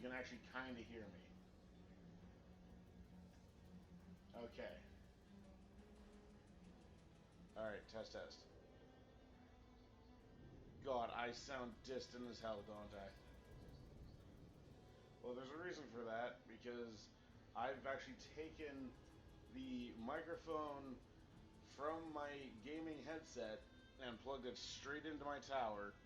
can actually kind of hear me. Okay. Alright, test, test. God, I sound distant as hell, don't I? Well, there's a reason for that, because I've actually taken the microphone from my gaming headset and plugged it straight into my tower.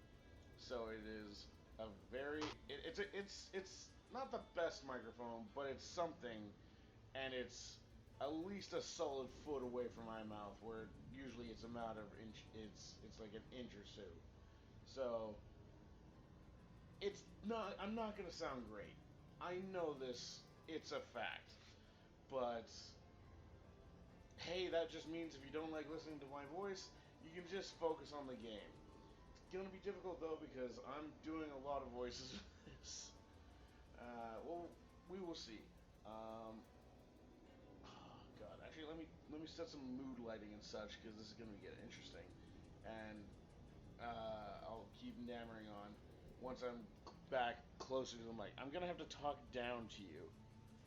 So it is a very it's not the best microphone, but it's something, and it's at least a solid foot away from my mouth, where usually it's a matter of inch. It's like an inch or so. So it's not. I'm not gonna sound great. I know this. It's a fact. But hey, that just means if you don't like listening to my voice, you can just focus on the game. It's gonna be difficult though because I'm doing a lot of voices with this. Well, we will see. Oh God, actually, let me set some mood lighting and such because this is gonna get interesting, and I'll keep nammering on once I'm back closer to the mic. I'm gonna have to talk down to you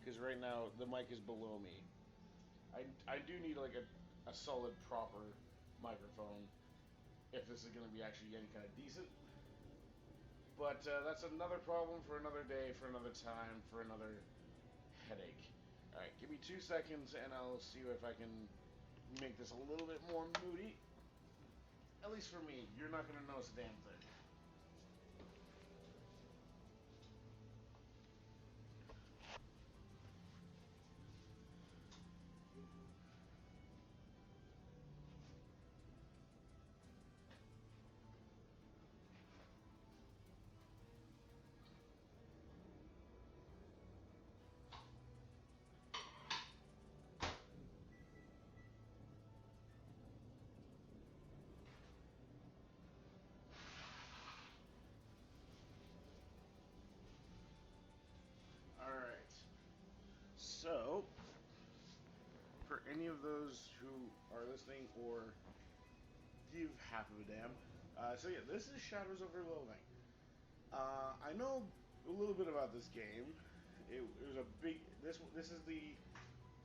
because right now the mic is below me. I do need like a solid proper microphone if this is gonna be actually any kind of decent. But that's another problem for another day, for another time, for another headache. Alright, give me 2 seconds and I'll see if I can make this a little bit more moody. At least for me, you're not going to notice a damn thing. Alright. So, for any of those who are listening or give half of a damn, so yeah, this is Shadows Over Loathing. I know a little bit about this game. It was a big. This is the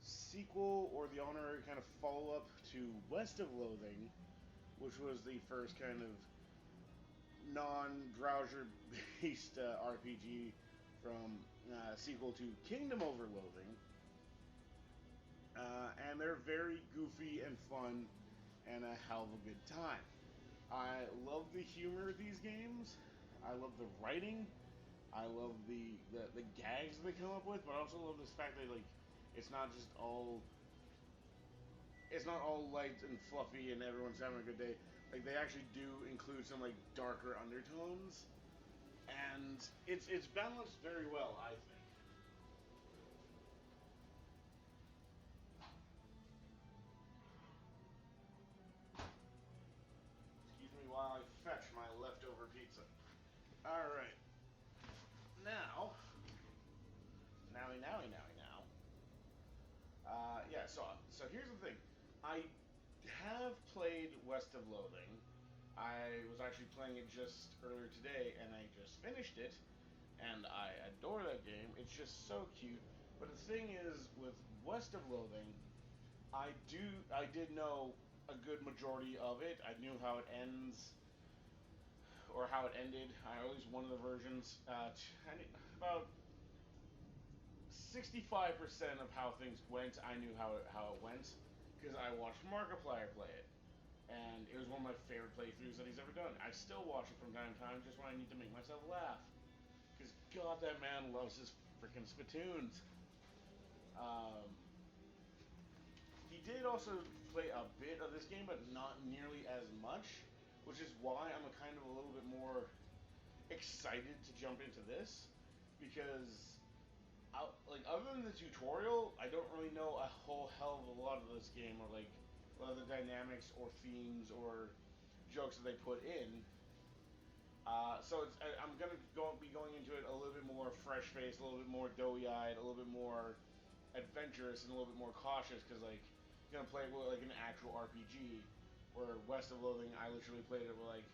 sequel or the honorary kind of follow up to West of Loathing, which was the first kind of non-browser based RPG from sequel to Kingdom Over Loathing. And they're very goofy and fun and a hell of a good time. I love the humor of these games. I love the writing. I love the gags they come up with, but I also love this fact that like it's not just all it's not all light and fluffy and everyone's having a good day. Like they actually do include some like darker undertones, and it's balanced very well, I think. Excuse me while I fetch my leftover pizza. All right, now, now. Yeah, so here's the thing. I have played West of Loathing. I was actually playing it just earlier today, and I just finished it, and I adore that game. It's just so cute. But the thing is, with West of Loathing, I did know a good majority of it. I knew how it ends, or how it ended. I always one of the versions. About 65% of how things went, I knew how it went because I watched Markiplier play it, and it was one of my favorite playthroughs that he's ever done. I still watch it from time to time just when I need to make myself laugh, because God, that man loves his freaking spittoons. Um, he did also play a bit of this game, but not nearly as much, which is why I'm a kind of a little bit more excited to jump into this, because like other than the tutorial, I don't really know a whole hell of a lot of this game, or like a lot of the dynamics or themes or jokes that they put in. I'm gonna be going into it a little bit more fresh faced, a little bit more doughy eyed, a little bit more adventurous, and a little bit more cautious because like you're gonna play it with like an actual RPG. Where West of Loathing, I literally played it with like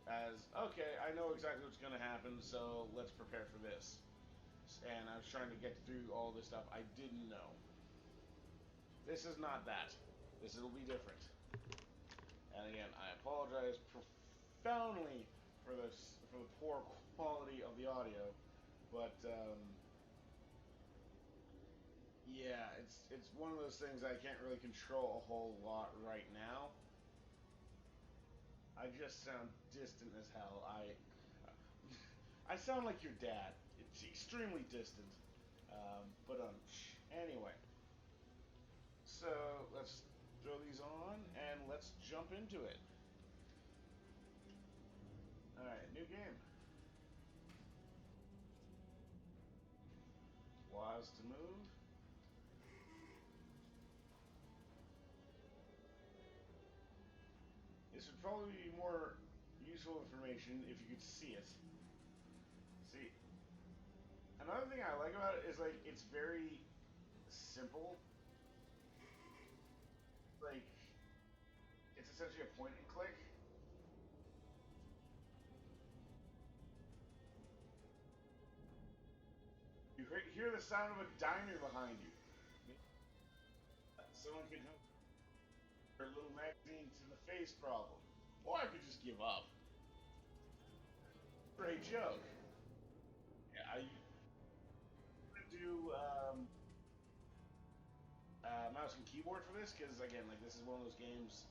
as okay, I know exactly what's gonna happen, so let's prepare for this. and I was trying to get through all this stuff I didn't know. This is not that. This will be different. And again, I apologize profoundly for the poor quality of the audio, but yeah, it's one of those things I can't really control a whole lot right now. I just sound distant as hell. I sound like your dad. It's extremely distant. But anyway, so let's throw these on and let's jump into it. All right, new game. Laws to move. This would probably be more useful information if you could see it. See, another thing I like about it is like it's very simple. Like it's essentially a point and click. You hear the sound of a diner behind you. Someone could help their little magazine to the face problem. Or I could just give up. Great joke. Yeah, I want to do mouse and keyboard for this because again, like this is one of those games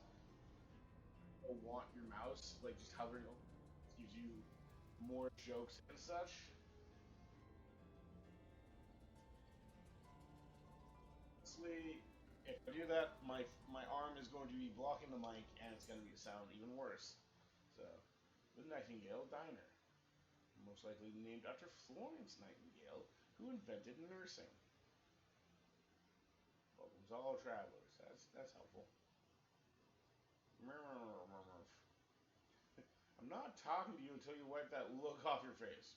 you want your mouse like just hovering over gives you more jokes and such. Honestly, if I do that, my arm is going to be blocking the mic and it's going to sound even worse. So, the Nightingale Diner, most likely named after Florence Nightingale, who invented nursing. Welcome to all travelers. That's helpful. I'm not talking to you until you wipe that look off your face.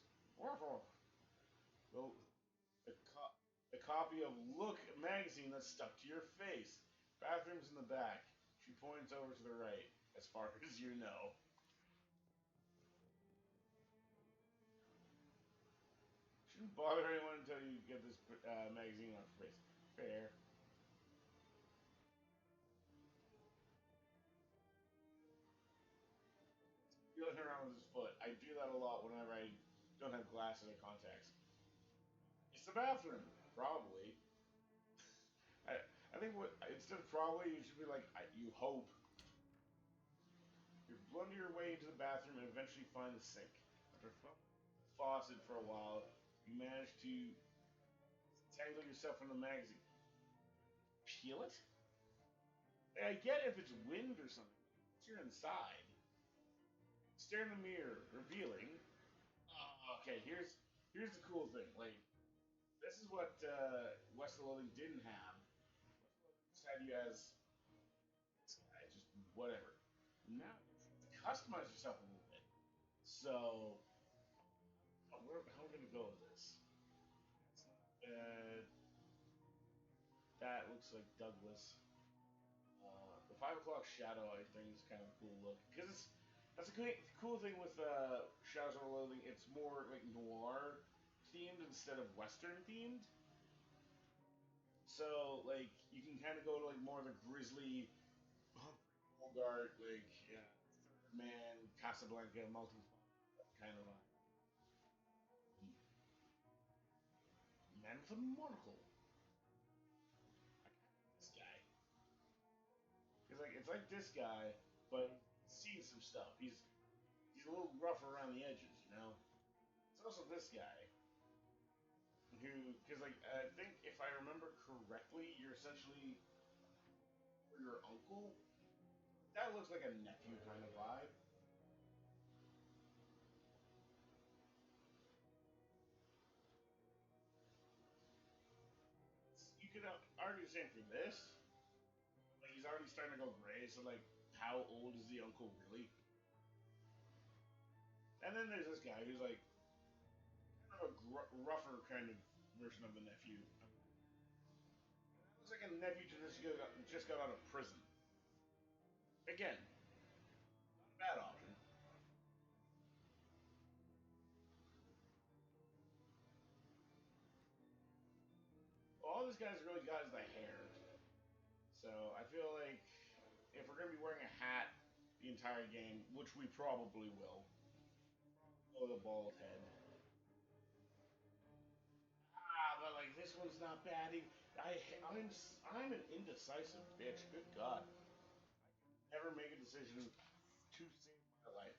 The, the copy of Look magazine that's stuck to your face. Bathroom's in the back. She points over to the right, as far as you know. Shouldn't bother anyone until you get this magazine off your face. Fair. Feeling around with his foot. I do that a lot whenever I don't have glasses or contacts. It's the bathroom, probably. I, I think what instead of probably you should be like you hope. You blunder your way into the bathroom and eventually find the sink. After fumbling the faucet for a while, you manage to tangle yourself from the magazine. Peel it? I get if it's wind or something. Once you're inside, stare in the mirror, revealing. Okay, here's the cool thing. Like this is what West of Loathing didn't have. Just had you as just whatever. Now you customize yourself a little bit. So how are we gonna go with this? That's not bad. That looks like Douglas. The 5 o'clock shadow, I think, is kind of a cool look because that's a cool thing with Shadows of Loathing. It's more like noir themed instead of western themed. So like you can kind of go to like more of the grisly, Humphrey Bogart, like Third Man, Casablanca, multi kind of man with a monocle. I kind of this guy. It's like this guy, but he's seen some stuff. He's a little rough around the edges, you know. It's also this guy who, because like I think if I remember correctly, you're essentially your uncle. That looks like a nephew kind of vibe. You could argue the same for this. Like he's already starting to go gray, so like, how old is the uncle really? And then there's this guy who's like kind of a rougher kind of version of the nephew. Looks like a nephew just got out of prison. Again, not a bad option. this guy's really got is the hair. So I feel like if we're gonna be wearing a hat the entire game, which we probably will, go the bald head. Ah, but like this one's not bad. I'm an indecisive bitch. Good God, never make a decision to save my life.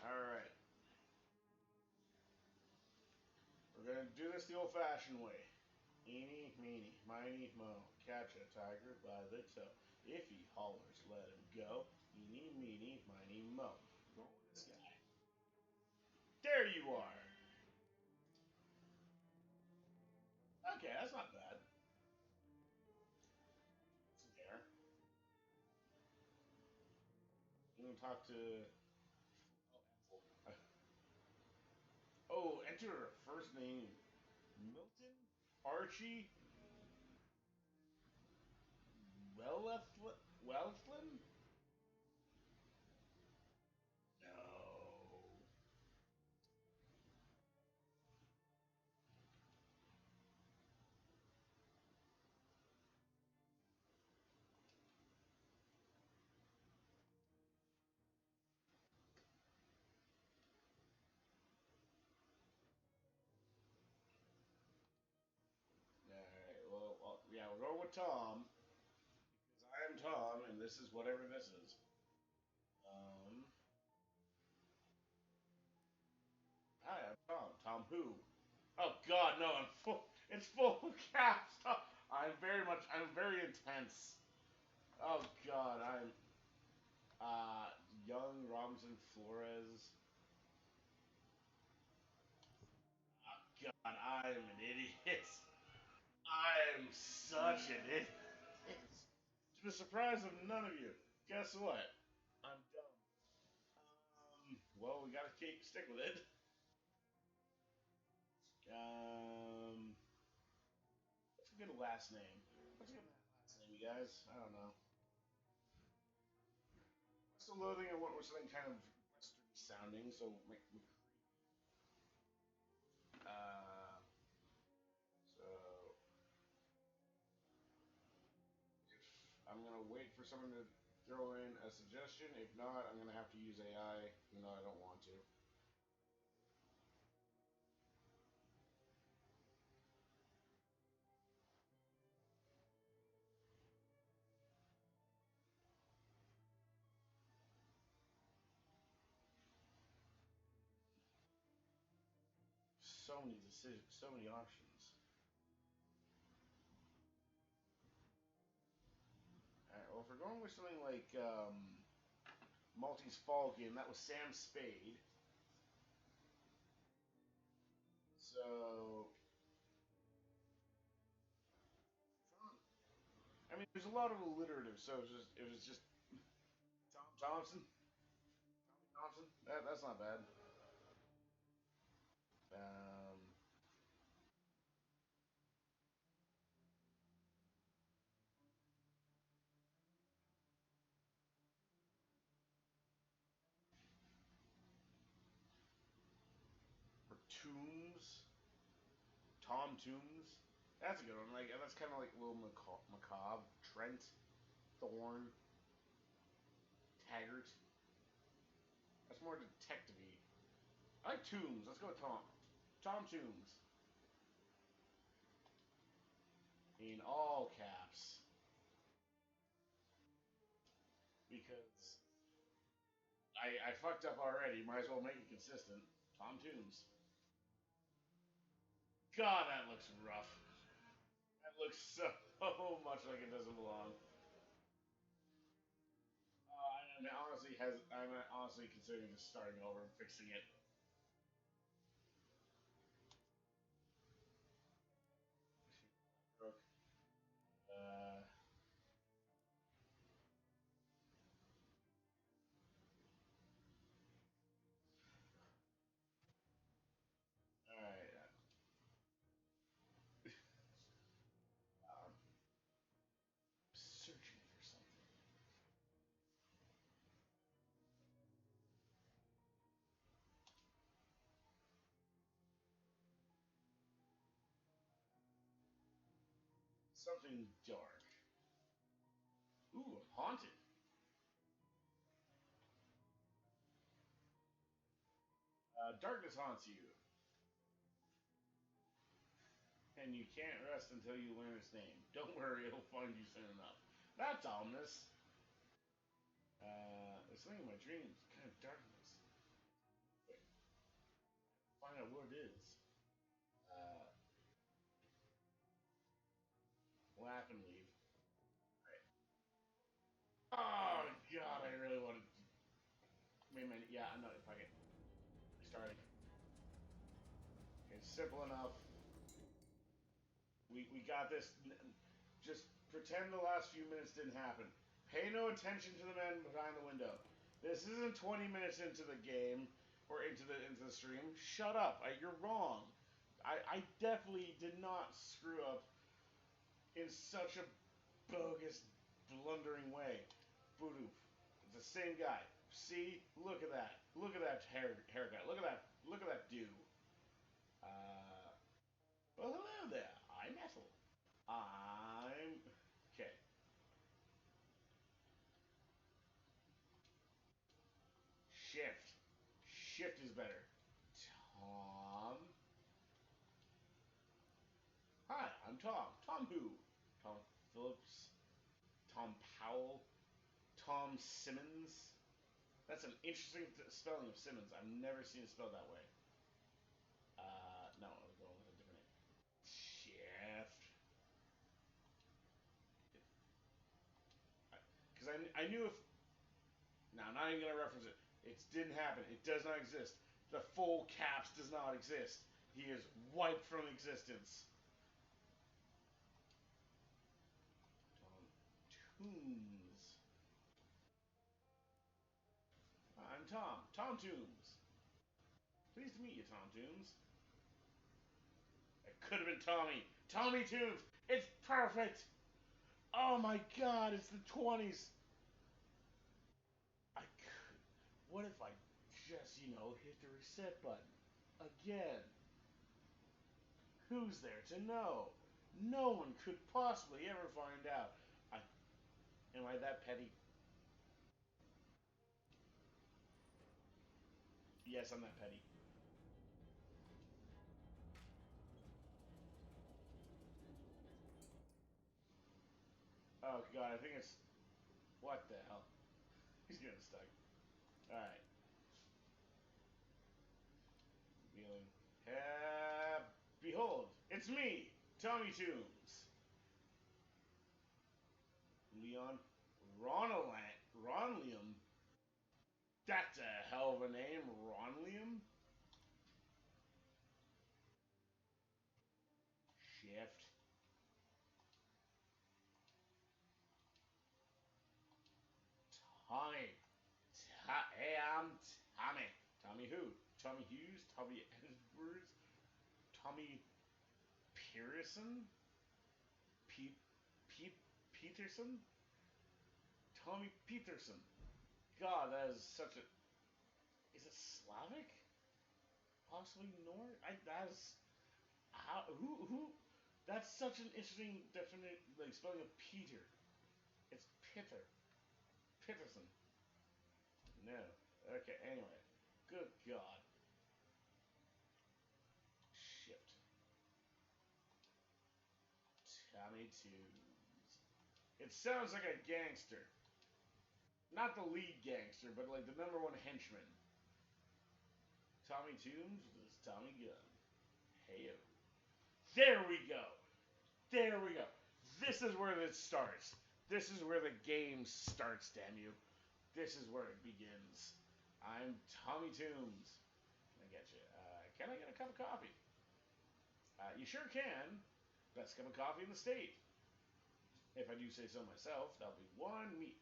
All right, we're gonna do this the old-fashioned way. Eeny, meeny, miny, mo. Catch a tiger by the toe. If he hollers, let him go. Eeny, meeny, miny, mo. Roll this guy. There you are. Okay, that's not bad. Some hair. I'm gonna talk to. Oh, Ethel. Oh, enter her first name. Milton Archie Wellflin? No. Alright, well, yeah, we're going with Tom. Because I am Tom, and this is whatever this is. Um, Hi, I'm Tom. Tom who? Oh God, no! I'm full. It's full of caps. I'm very intense. Oh God, I'm young Robinson Flores. Oh God, I am an idiot. I am such an idiot. To the surprise of none of you, guess what? I'm dumb. Well, we gotta stick with it. Um, what's a good last name? What's a good last name, you guys? I don't know. What's the loathing? I went with something kind of western sounding, so uh, so if I'm gonna wait for someone to throw in a suggestion. If not, I'm gonna have to use AI, even though I don't want to. So many decisions, so many options. All right, well, if we're going with something like Maltese Falcon, that was Sam Spade. So, I mean, there's a lot of alliterative, so it was just Tom Thompson. Tommy Thompson. That's not bad. Um, for Tombs, Tom Tombs. That's a good one. Like that's kind of like a little macabre. Trent, Thorn, Taggart. That's more detective-y. I like Tombs. Let's go with Tom. Tom Tombs. In all caps. Because I fucked up already. Might as well make it consistent. Tom Tombs. God, that looks rough. That looks so much like it doesn't belong. I'm honestly considering just starting over and fixing it. Broke. Uh, all right. Searching for something. Something dark. Ooh, I'm haunted. Darkness haunts you, and you can't rest until you learn its name. Don't worry, it'll find you soon enough. That's ominous. It's something in my dreams. Kind of darkness. Wait, find out what it is. Uh, laugh and leave. Oh god, I really wanted to. Wait a minute. Yeah, I'm not. If I get started, it's simple enough. We got this. Just pretend the last few minutes didn't happen. Pay no attention to the man behind the window. This isn't 20 minutes into the game or into the stream. Shut up. You're wrong. I definitely did not screw up in such a bogus, blundering way. Voodoo. It's the same guy. See? Look at that. Look at that haircut. Look at that. Look at that do. Uh, well, hello there. I'm Ethel. I'm okay. Shift. Shift is better. Tom. Hi, I'm Tom. Tom who? Tom Phillips. Tom Powell. Tom Simmons. That's an interesting spelling of Simmons. I've never seen it spelled that way. No, I was going with a different name. Shift. Because I knew if. Now, I'm not even going to reference it. It didn't happen. It does not exist. The full caps does not exist. He is wiped from existence. Tom Tombs. I'm Tom. Tom Tombs. Pleased to meet you, Tom Tombs. It could have been Tommy. Tommy Tombs. It's perfect. Oh my god, it's the 20s. I could. What if I just, hit the reset button? Again. Who's there to know? No one could possibly ever find out. I, am I that petty? Yes, I'm that petty. Oh god, I think it's. What the hell? He's getting stuck. Alright. Revealing. Behold, it's me, Tommy Tombs. Leon Ronliam. That's a hell of a name, Ronliam. Shift. Tommy. Hey, I'm Tommy. Tommy who? Tommy Hughes? Tommy Edwards? Tommy Pearson? Pete, Pete Peterson? Tommy Peterson. God, that is such a. Is it Slavic? Possibly North? That is. How? Who? That's such an interesting definite, like, spelling of Peter. It's Pitter. Peterson. No. Okay, anyway. Good God. Shift. Tommy Tunes. It sounds like a gangster. Not the lead gangster, but like the number one henchman. Tommy Tunes is Tommy Gunn. Heyo. There we go. There we go. This is where this starts. This is where the game starts, damn you. This is where it begins. I'm Tommy Tunes. I get you. Can I get a cup of coffee? You sure can. Best cup of coffee in the state. If I do say so myself, that'll be one meat.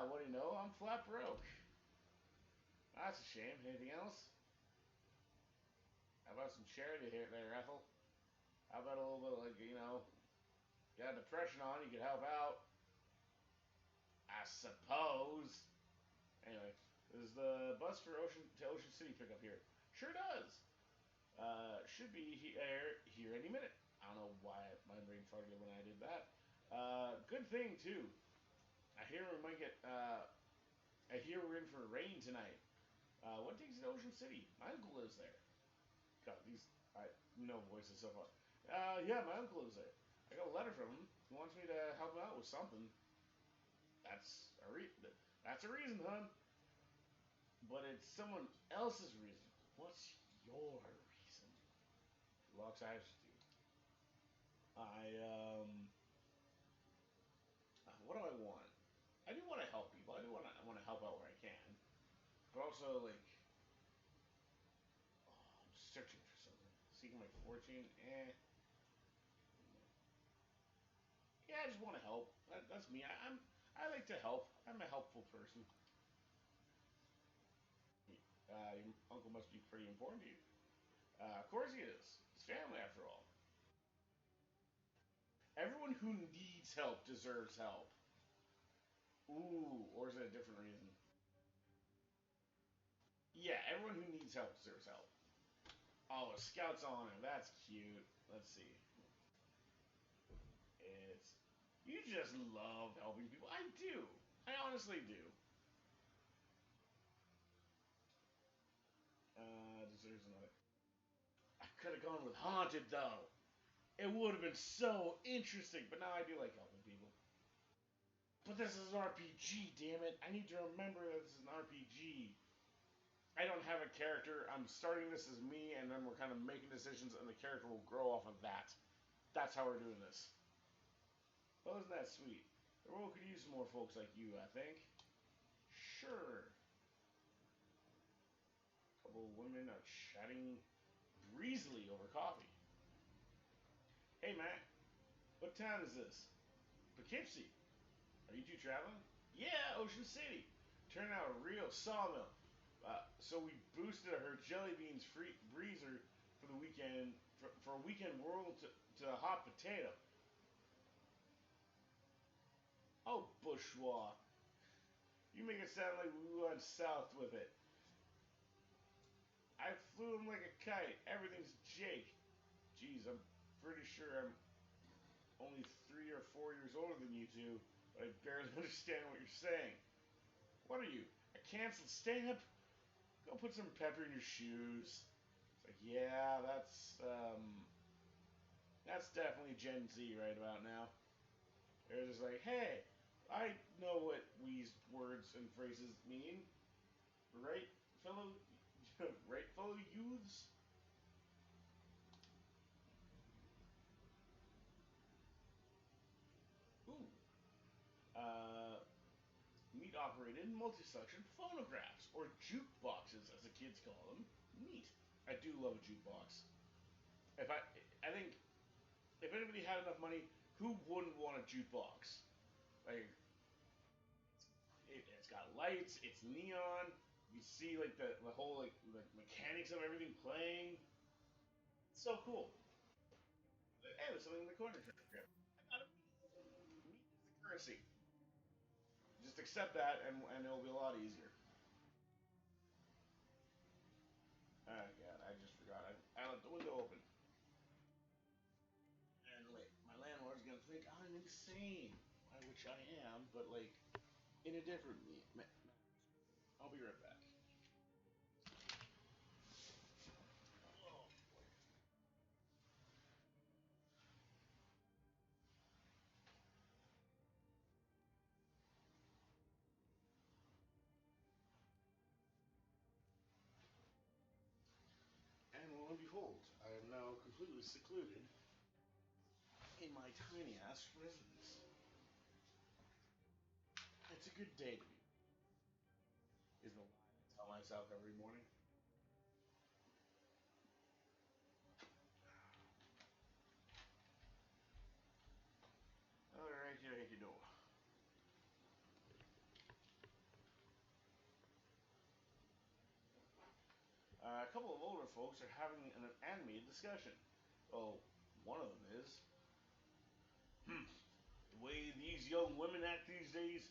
What do you know? I'm flat broke. That's a shame. Anything else? How about some charity here, there, Ethel? How about a little bit of, like, you got depression on, you could help out. I suppose. Anyway, is the bus for Ocean City pick up here? Sure does. Should be here any minute. don't know why my brain farted when I did that. Good thing too. I hear we might get. I hear we're in for rain tonight. What takes you to Ocean City? My uncle lives there. God, these I no voices so far. Yeah, my uncle lives there. I got a letter from him. He wants me to help him out with something. That's a that's a reason, hon. But it's someone else's reason. What's your reason? He locks eyes with you. What do I want? I do want to help people. I want to help out where I can. But also like, oh, I'm searching for something. Seeking my fortune. Yeah, I just want to help. That's me. I like to help. I'm a helpful person. Your uncle must be pretty important to you. Of course he is. It's family after all. Everyone who needs help deserves help. Ooh, or is it a different reason? Yeah, everyone who needs help deserves help. Oh, a scout's honor. That's cute. Let's see. It's you just love helping people. I do. I honestly do. Deserves another. I could have gone with haunted though. It would have been so interesting. But now I do like helping people. But this is an RPG, damn it. I need to remember that this is an RPG. I don't have a character. I'm starting this as me, and then we're kind of making decisions, and the character will grow off of that. That's how we're doing this. Well, isn't that sweet? The world could use some more folks like you, I think. Sure. A couple of women are chatting breezily over coffee. Hey, Matt, what town is this? Poughkeepsie. Are you two traveling? Yeah, Ocean City. Turned out a real sawmill. So we boosted her jelly beans free breezer for the weekend for a weekend whirl to a hot potato. Oh, bourgeois. You make it sound like we went south with it. I flew him like a kite. Everything's Jake. Geez, I'm pretty sure I'm only 3 or 4 years older than you two, but I barely understand what you're saying. What are you? A canceled stamp? Go put some pepper in your shoes. It's like, yeah, that's definitely Gen Z right about now. They're just like, hey, I know what these words and phrases mean, right, fellow, right, fellow youths. Ooh, uh, meat operated multi-suction phonographs or jukeboxes, as the kids call them. Neat. I do love a jukebox. If I, I think if anybody had enough money, who wouldn't want a jukebox? Like it's got lights, it's neon. You see like the whole like mechanics of everything playing. It's so cool. Hey, there's something in the corner. I got it. Meat is the currency. Just accept that, and it'll be a lot easier. Oh god, I just forgot. I left the window open. And like my landlord's gonna think I'm insane, which I am, but like in a different me. I'll be right back. Oh, and lo and behold, I am now completely secluded in my tiny ass residence. It's a good day to be. Is the lie I tell myself every morning. All right, here you go. A couple of older folks are having an animated discussion. Well, one of them is, the way these young women act these days,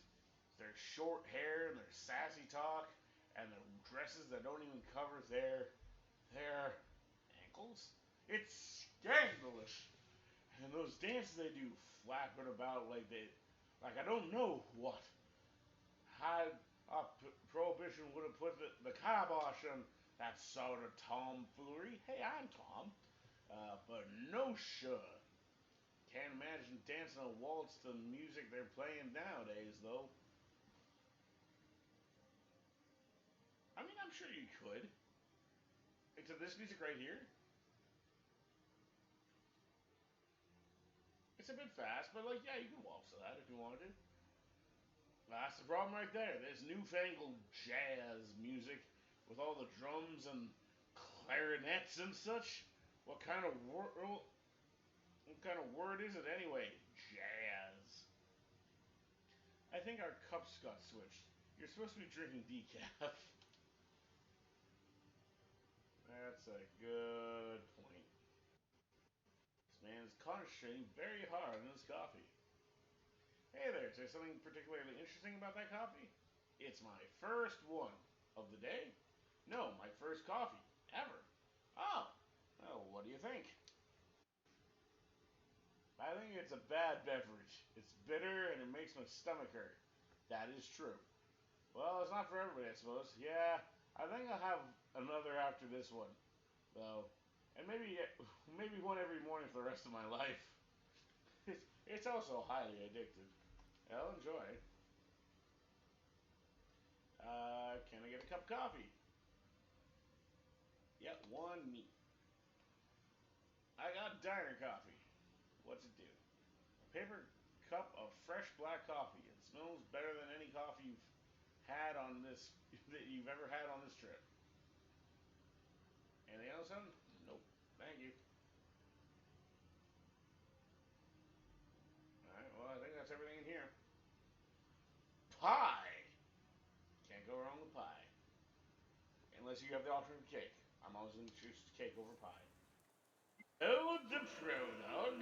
their short hair and their sassy talk, and their dresses that don't even cover their ankles. It's scandalous. And those dances they do, flapping about like I don't know what had prohibition would have put the kibosh on that sort of tomfoolery. Hey, I'm Tom, but no sure. Can't imagine dancing a waltz to the music they're playing nowadays, though. I mean, I'm sure you could. Except this music right here, it's a bit fast, but like, yeah, you can waltz to that if you wanted to. That's the problem right there. There's newfangled jazz music with all the drums and clarinets and such. What kind of what kind of word is it anyway? Jazz. I think our cups got switched. You're supposed to be drinking decaf. That's a good point. This man is concentrating very hard on his coffee. Hey there, is there something particularly interesting about that coffee? It's my first one of the day. No, my first coffee ever. Oh, well, what do you think? I think it's a bad beverage. It's bitter and it makes my stomach hurt. That is true. Well, it's not for everybody, I suppose. Yeah, I think I'll have another after this one, though, and maybe one every morning for the rest of my life. It's also highly addictive. I'll enjoy. Can I get a cup of coffee? Yep, one me. I got diner coffee. What's it do? A paper cup of fresh black coffee. It smells better than any coffee you've had on this that you've ever had on this trip. Anything else, son? Nope. Thank you. All right. Well, I think that's everything in here. Pie. Can't go wrong with pie, unless you have the option of cake. I'm always going to choose cake over pie. Oh, the pro dog.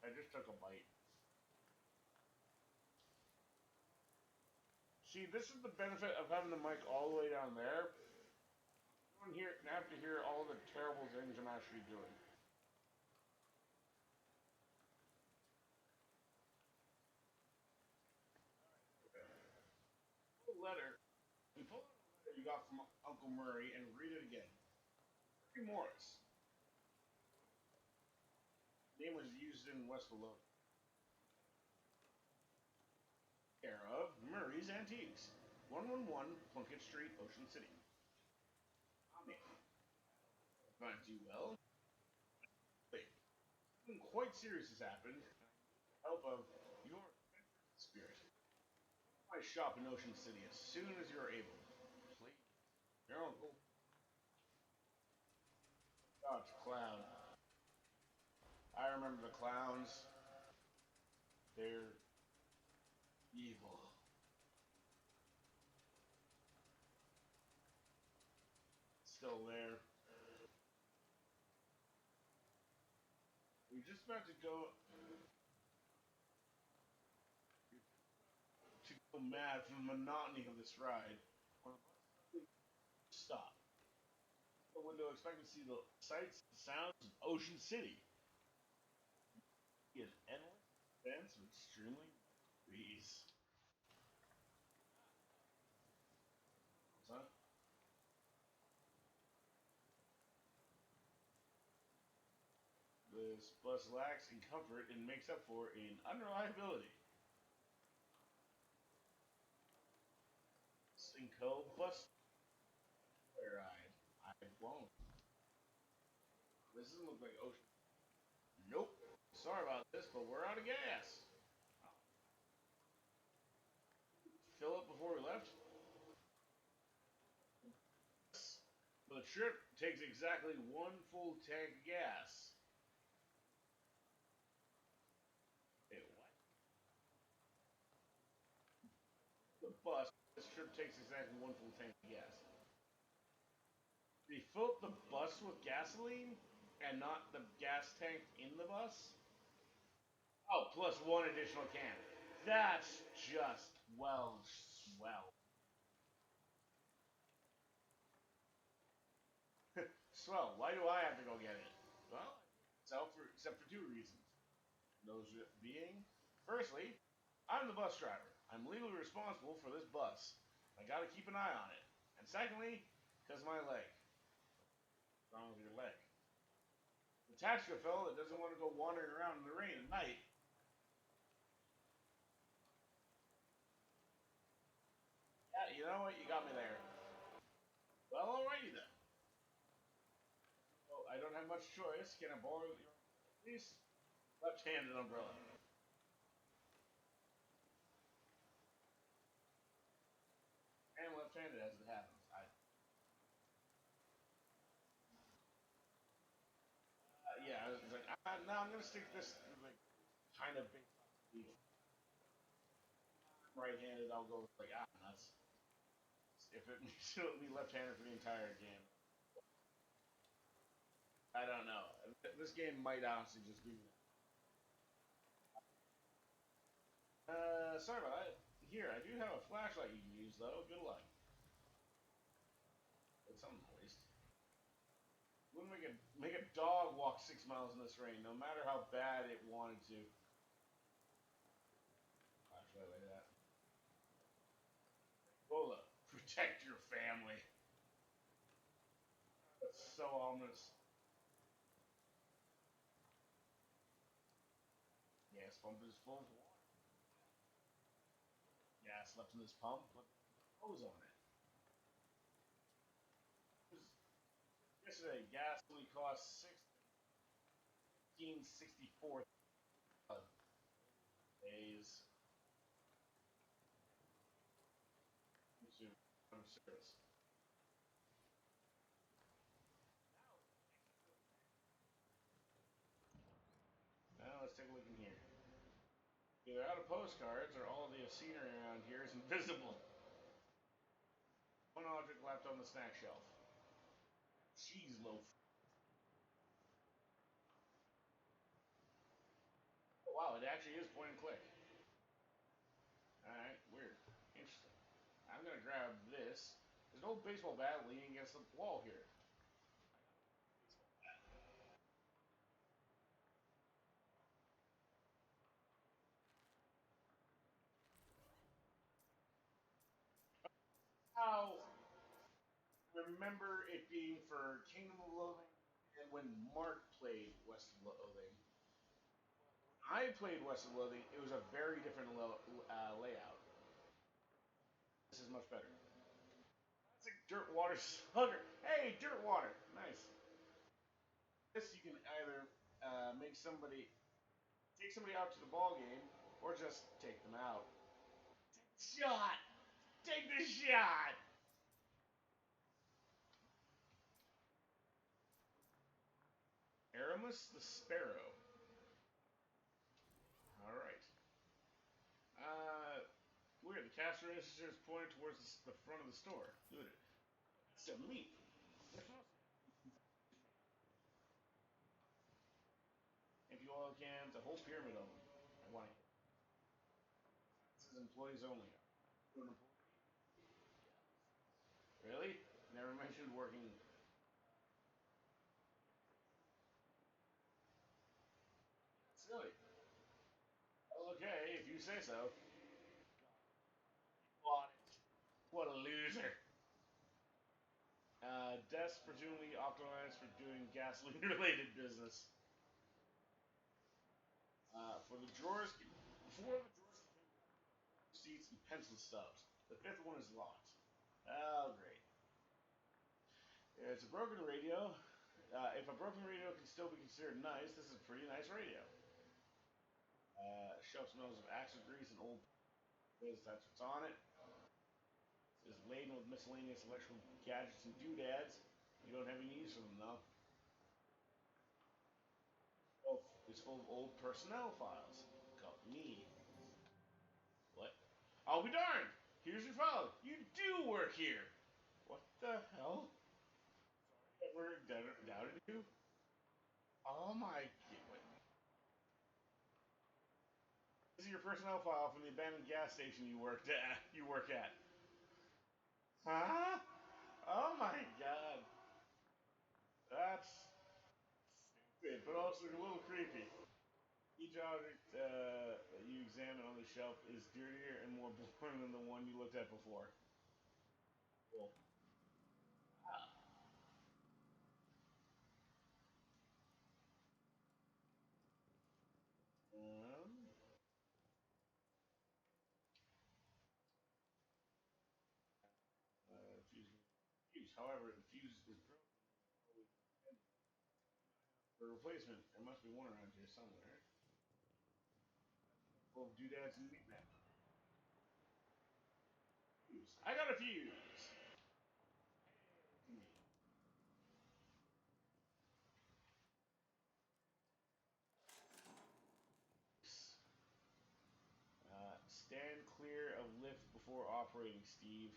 I just took a bite. See, this is the benefit of having the mic all the way down there. You don't have to hear all the terrible things I'm actually doing. A letter. We pull out a letter you got from Uncle Murray and read it again. Murray Morris. The name was used in West Bologna. Care of Murray's Antiques, 111 Plunkett Street, Ocean City. Amen. Not do well. Wait, something quite serious has happened. Help of your spirit. My shop in Ocean City as soon as you're able. Please. Your uncle. Dodge Clown. I remember the clowns. They're evil. Still there. We're just about to go mad from the monotony of this ride. Stop. The window, expect to see the sights and sounds of Ocean City. It is endless, dense, and extremely breeze. Huh? This bus lacks in comfort and makes up for in unreliability. Cinco bus ride. I won't. This doesn't look like ocean. Nope. Sorry about this, but we're out of gas. Fill up before we left. The trip takes exactly one full tank of gas. Hey, what? The bus. This trip takes exactly one full tank of gas. Did he fill up the bus with gasoline and not the gas tank in the bus? Oh, plus one additional can. That's just well swell. Swell. Why do I have to go get it? Well, so for except for two reasons. Those being, firstly, I'm the bus driver. I'm legally responsible for this bus. I got to keep an eye on it. And secondly, because my leg. What's wrong with your leg? Attached to a fellow that doesn't want to go wandering around in the rain at night. Yeah, you know what? You got me there. Well, alrighty then. Well, I don't have much choice. Can I borrow your please? Left-handed umbrella. And left-handed as it happens. Yeah, I was like, no, I'm gonna stick this like kind of big. Right-handed, I'll go with like nuts. If it means it'll be left-handed for the entire game, I don't know. This game might honestly just be. Sorry about that. Here, I do have a flashlight you can use though. Good luck. It's something moist. Wouldn't make a dog walk 6 miles in this rain, no matter how bad it wanted to. Flashlight like that. Bola, protect your family. That's so ominous. Gas pump is full of water. Gas left in this pump. Put hose on it. Yesterday, gas only cost 1664 days to service. Now let's take a look in here. Either out of postcards or all the scenery around here is invisible. One object left on the snack shelf. Cheese loaf. Oh, wow, it actually is point and click. Alright, weird. Interesting. I'm gonna grab this. There's an old baseball bat leaning against the wall here. How remember it being for Kingdom of Loathing and when Mark played West of Loathing. I played West of Loathing. It was a very different layout. This is much better. It's like dirt water slugger. Hey, dirt water. Nice. This you can either make somebody take somebody out to the ball game, or just take them out. Shot. Take the shot. Aramis the Sparrow. All right. Weird. The cash register is pointed towards the front of the store. Look at it. It's a meat. Empty oil cans, a whole pyramid of them. I want it. This is employees only. Really? Never mentioned working. Silly. Okay, if you say so. Bought it. What a loser. Desk presumably optimized for doing gasoline-related business. For the drawers, four of the drawers contain receipts and pencil stubs. The fifth one is locked. Oh, great. It's a broken radio. If a broken radio can still be considered nice, this is a pretty nice radio. Shelf smells of axle grease and old. That's what's on it. It's laden with miscellaneous electrical gadgets and doodads. You don't have any use for them, though. Oh, it's full of old personnel files. Me. What? I'll be darned! Here's your file. You do work here. What the hell? Ever doubted you? Oh my. Wait. see your personnel file from the abandoned gas station you worked at. You work at. Huh? Oh my god. That's stupid, but also a little creepy. Each object that you examine on the shelf is dirtier and more boring than the one you looked at before. Cool. Um, fuse. However, the fuse is broken. For replacement, there must be one around here somewhere. Full of doodads and knickknacks. Fuse. I got a fuse. Stand clear of lift before operating, Steve.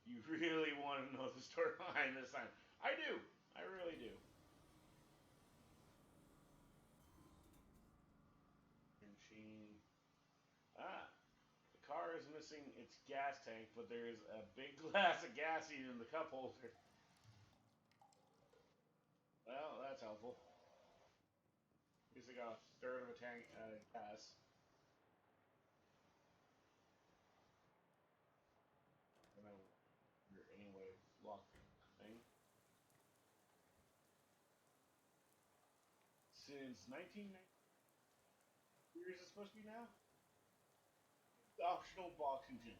You really want to know the story behind this time? I do. I really do. Machine. Ah, the car is missing its gas tank, but there is a big glass of gasoline in the cup holder. Well, that's helpful. At least I got a third of a tank of gas. And I anyway locked the thing. Since 1990, years is supposed to be now? Optional boxing gym.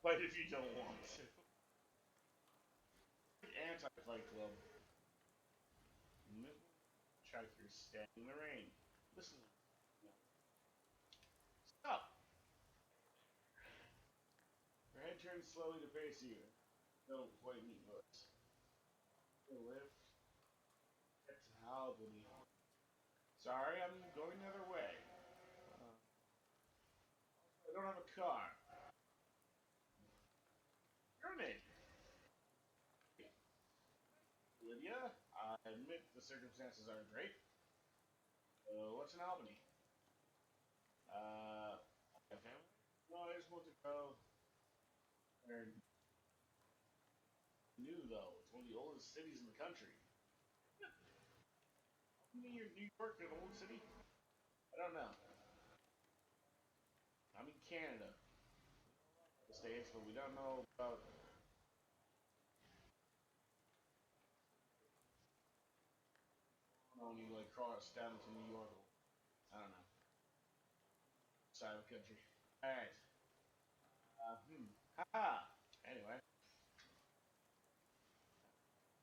But if you don't want to. Anti-fight club. Check your stand in the rain. Listen. Stop. Your head turns slowly to face you. Don't quite meet us. Lift. Get to Albany. Sorry, I'm going the other way. I don't have a car. You're an idiot. Lydia, I admit the circumstances aren't great. What's in Albany? My family? No, I just want to go. They're new, though. It's one of the oldest cities in the country. New York, an old city? I don't know. I'm in Canada, the States, but we don't know about. When you like cross down to New York. I don't know. Side of the country. All right. Ha. Anyway,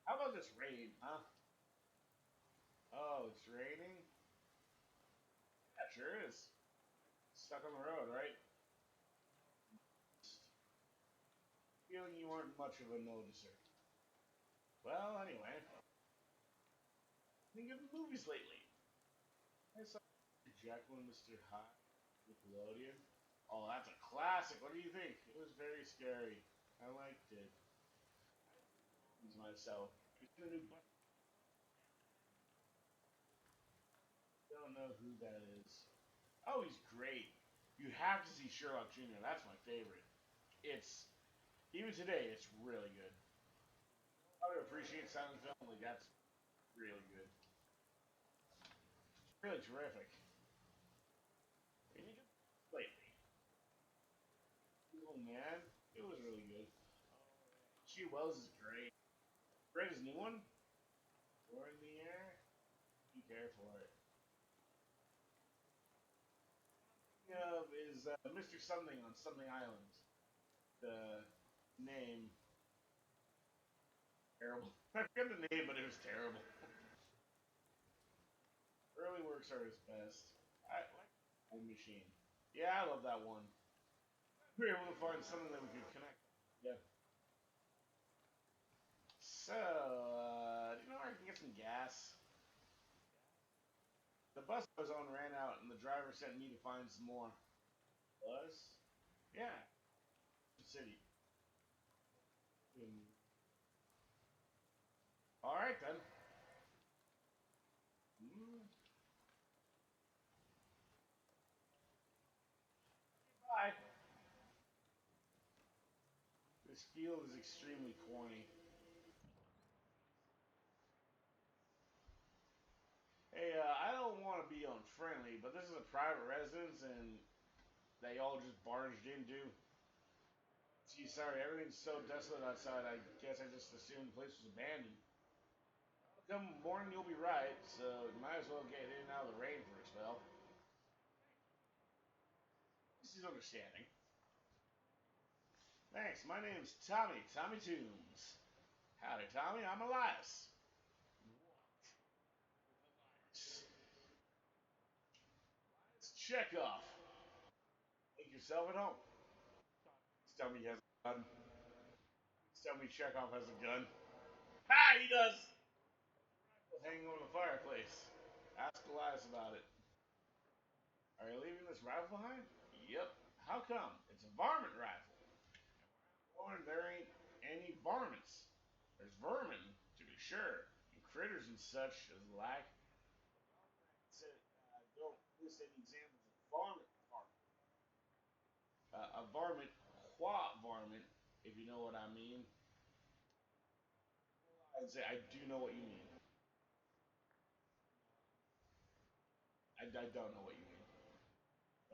how about this rain, huh? Oh, it's raining. Yeah, sure is. Stuck on the road, right? Feeling you weren't much of a noticer. Well, anyway, think of the movies lately. I saw Jekyll and Mr. Hyde, Nickelodeon. Oh, that's a classic. What do you think? It was very scary. I liked it. Myself. A new don't know who that is. Oh, he's great. You have to see Sherlock Jr. That's my favorite. It's even today. It's really good. How to appreciate silent film? Like that's really good. It's really terrific. And you just lately, oh man, it was really good. She Wells is great. Read his new one. War in the air. Be careful for it. Of is Mr. Something on Something Island. The name terrible. I forget the name, but it was terrible. Early works are his best. I like Time Machine. Yeah, I love that one. We were able to find something that we could connect. Yeah. So, do you know where I can get some gas? The bus I was on ran out, and the driver sent me to find some more. Bus? Yeah. City. All right then. Hmm. This field is extremely corny. Hey, I don't want to be unfriendly, but this is a private residence, and they all just barged into. Gee, sorry, everything's so desolate outside. I guess I just assumed the place was abandoned. Come morning, you'll be right. So you might as well get in and out of the rain for a spell. This is understanding. Thanks. My name's Tommy. Tommy Toombs. Howdy, Tommy. I'm Elias. It's Chekhov. Make yourself at home. Please tell me he has a gun. Please tell me Chekhov has a gun. Ha! He does. Hanging over the fireplace. Ask Elias about it. Are you leaving this rifle behind? Yep. How come? It's a varmint rifle. Born, there ain't any varmints. There's vermin, to be sure, and critters and such as like. Said, don't list any examples of varmint. A varmint, qua varmint, if you know what I mean. I'd say I do know what you mean. I don't know what you mean.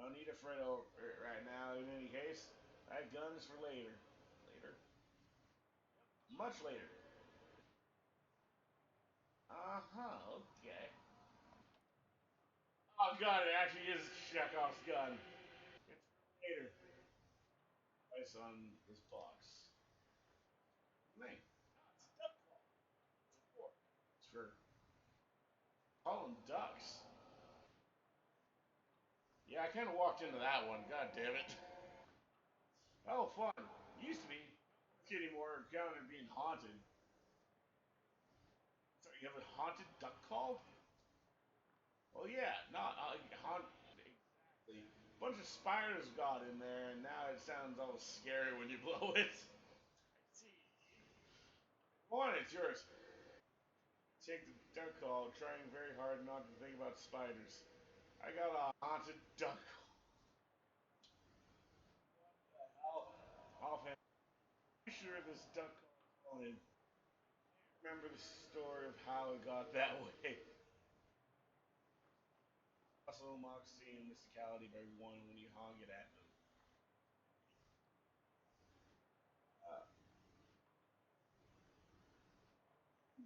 Don't need a friend over right now. In any case, that gun is for later. Later, much later. Uh huh. Okay. Oh god, it actually is Chekhov's gun. It's for later. Price on this box. Name. It's a duck call. It's for. It's for calling ducks. Yeah, I kind of walked into that one. God damn it. Oh, fun. Used to be. Not anymore. Counted being haunted. So you have a haunted duck call? Well, yeah, not haunt exactly. Bunch of spiders got in there, and now it sounds all scary when you blow it. I see. Go on, it's yours. Take the duck call, trying very hard not to think about spiders. I got a haunted duck call. Offhand, I'm sure this duck call is haunted. Remember the story of how it got that way. Also, moxie and mysticality of everyone when you hog it at them. Uh,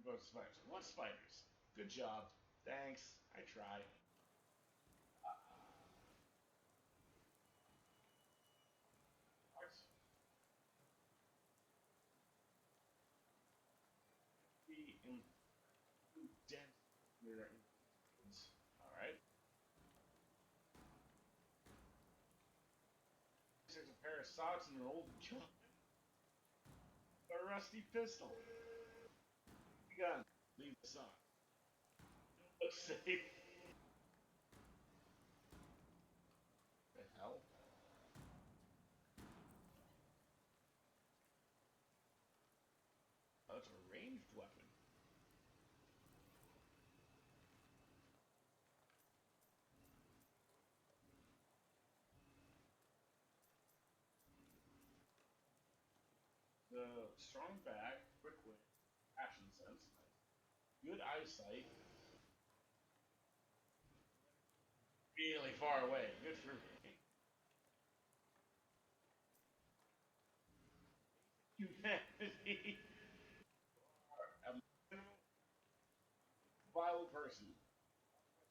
but spiders. What spiders? Good job. Thanks. I try. What? Be in dense. All right. There's a pair of socks and an old gun. A rusty pistol. Gun. Leave the sock. Look safe. The hell? Oh, it's a ranged weapon. The strong back, quick wit, action sense, good eyesight, really far away. Good for me. Humanity. A vital person.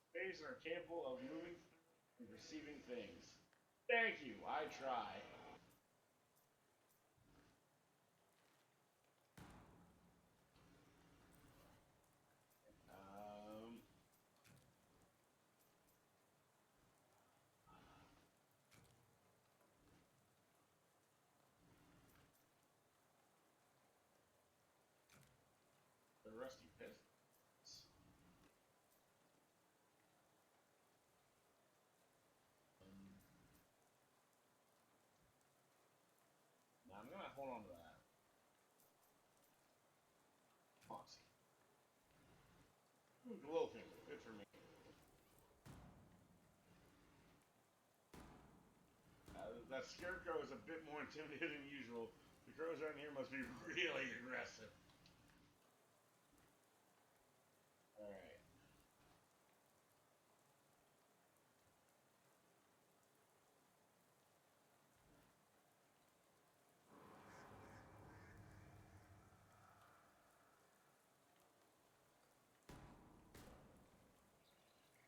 Space are capable of moving and perceiving things. Thank you. I try. Um, the rusty pistols. Um, now I'm gonna hold on to that. Foxy. Loathing. Good for me. That scarecrow is a bit more intimidating than usual. The The crows around here must be really aggressive. Alright.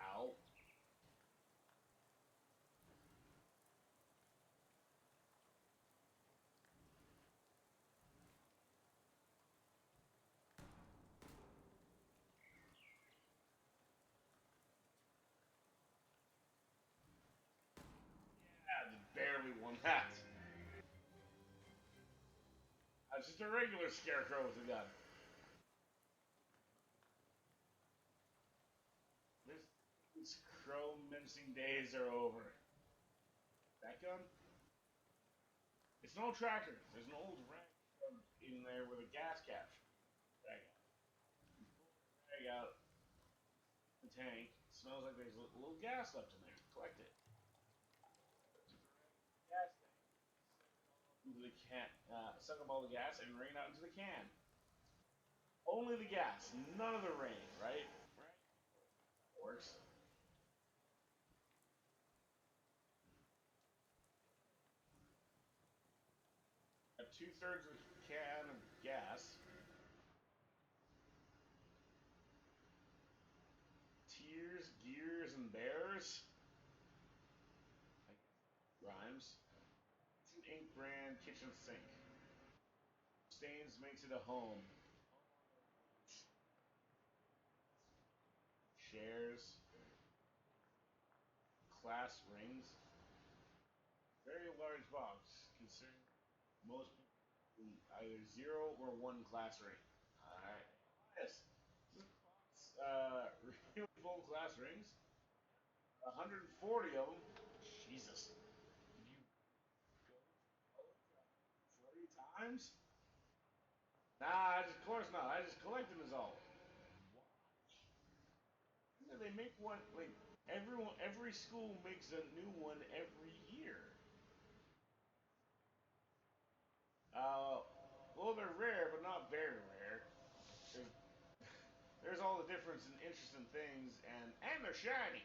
Ow. Yeah, just barely won that. That's just a regular scarecrow with a gun. These crow mincing days are over. That gun? It's no tractor. There's an old rag in there with a gas cap. Drag out the tank. It smells like there's a little gas left in there. Collect it. Gas tank. Into the can. Suck up all the gas and rain out into the can. Only the gas, none of the rain, right? Right. Works. Got 2/3 of a can of gas. Tears, gears, and bears. Rhymes. It's an ink brand kitchen sink. Stains makes it a home. Shares. Class rings. Very large box, considering most people either 0 or 1 class ring. Alright. Yes. Really full class rings. 140 of them. Jesus. Did you go 40 times? Nah, of course not. I just collect them as all. Why? They make one like every school makes a new one every year. Uh, well, they're rare, but not very rare. There's, there's all the difference and interesting things, and they're shiny.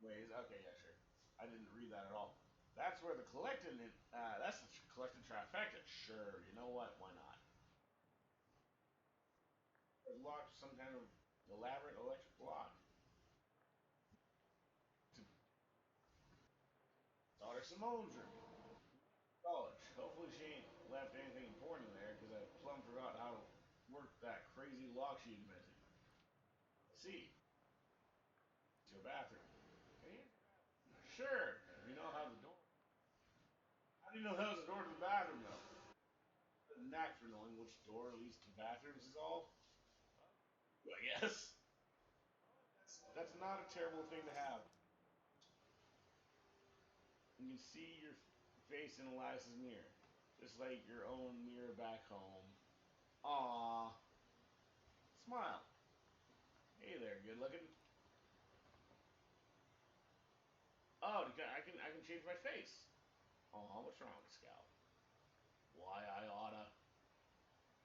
Ways. Okay, yeah, sure. I didn't read that at all. That's where the collecting. That's the collecting trifecta. Sure. You know what? Why not? Lock some kind of elaborate electric lock. To daughter Simone's room. College. Hopefully she ain't left anything important in there because I plumb forgot how to work that crazy lock she invented. Let's see. It's your bathroom. Can you? Sure. You know how the door. How do you know that was the door to the bathroom though? The knack for knowing which door leads to bathrooms is all. I guess. That's not a terrible thing to have. You can see your face in Elias's mirror, just like your own mirror back home. Aww. Smile. Hey there, good looking. Oh, I can change my face. Aw, what's wrong, Scout? Why I oughta.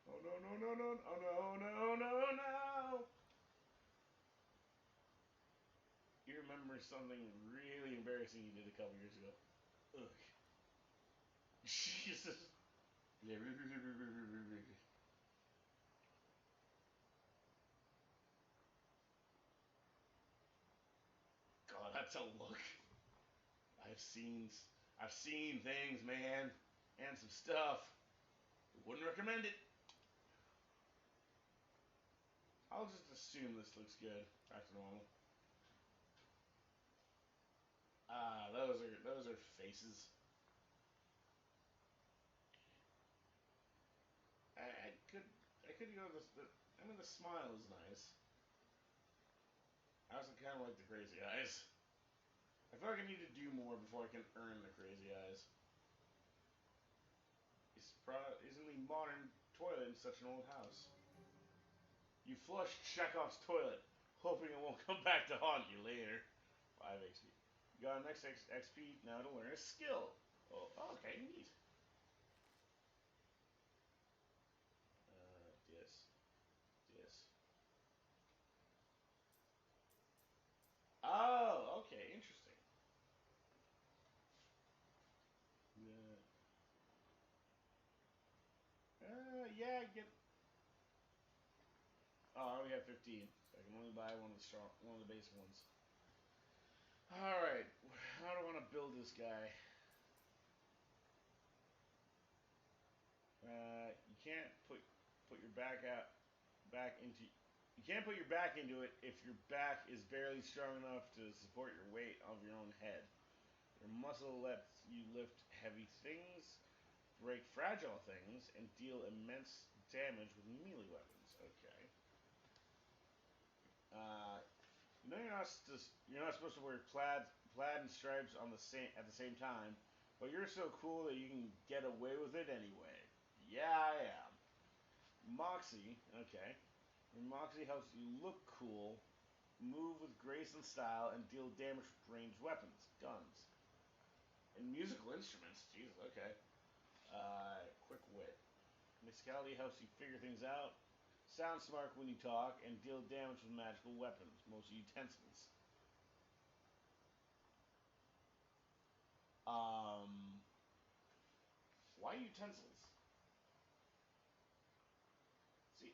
Oh no no no no oh no no no no. You remember something really embarrassing you did a couple years ago? Ugh. Jesus. God, that's a look. I've seen I've seen things, man, and some stuff. Wouldn't recommend it. I'll just assume this looks good. Back to normal. Ah, those are faces. I could I could go this. I mean, the smile is nice. I also kind of like the crazy eyes. I feel like I need to do more before I can earn the crazy eyes. Isn't the modern toilet in such an old house? You flush Chekhov's toilet, hoping it won't come back to haunt you later. 5 XP. You got an XP now to learn a skill. Oh, okay, neat. Yes, yes. Oh, okay, interesting. Yeah. Yeah, get. Oh, I only have 15, so I can only buy one of the basic ones. All right, how do I want to build this guy? You can't put your back into. You can't put your back into it if your back is barely strong enough to support your weight of your own head. Your muscle lets you lift heavy things, break fragile things, and deal immense damage with melee weapons. Okay. Uh, you know you're not supposed to wear plaid and stripes on the same at the same time, but you're so cool that you can get away with it anyway. Yeah, I am. Moxie. Okay. Your Moxie helps you look cool, move with grace and style, and deal damage with ranged weapons, guns, and musical instruments. Jesus. Okay. Quick wit. Musicality helps you figure things out, sound smart when you talk, and deal damage with magical weapons, mostly utensils. Um, why utensils? See,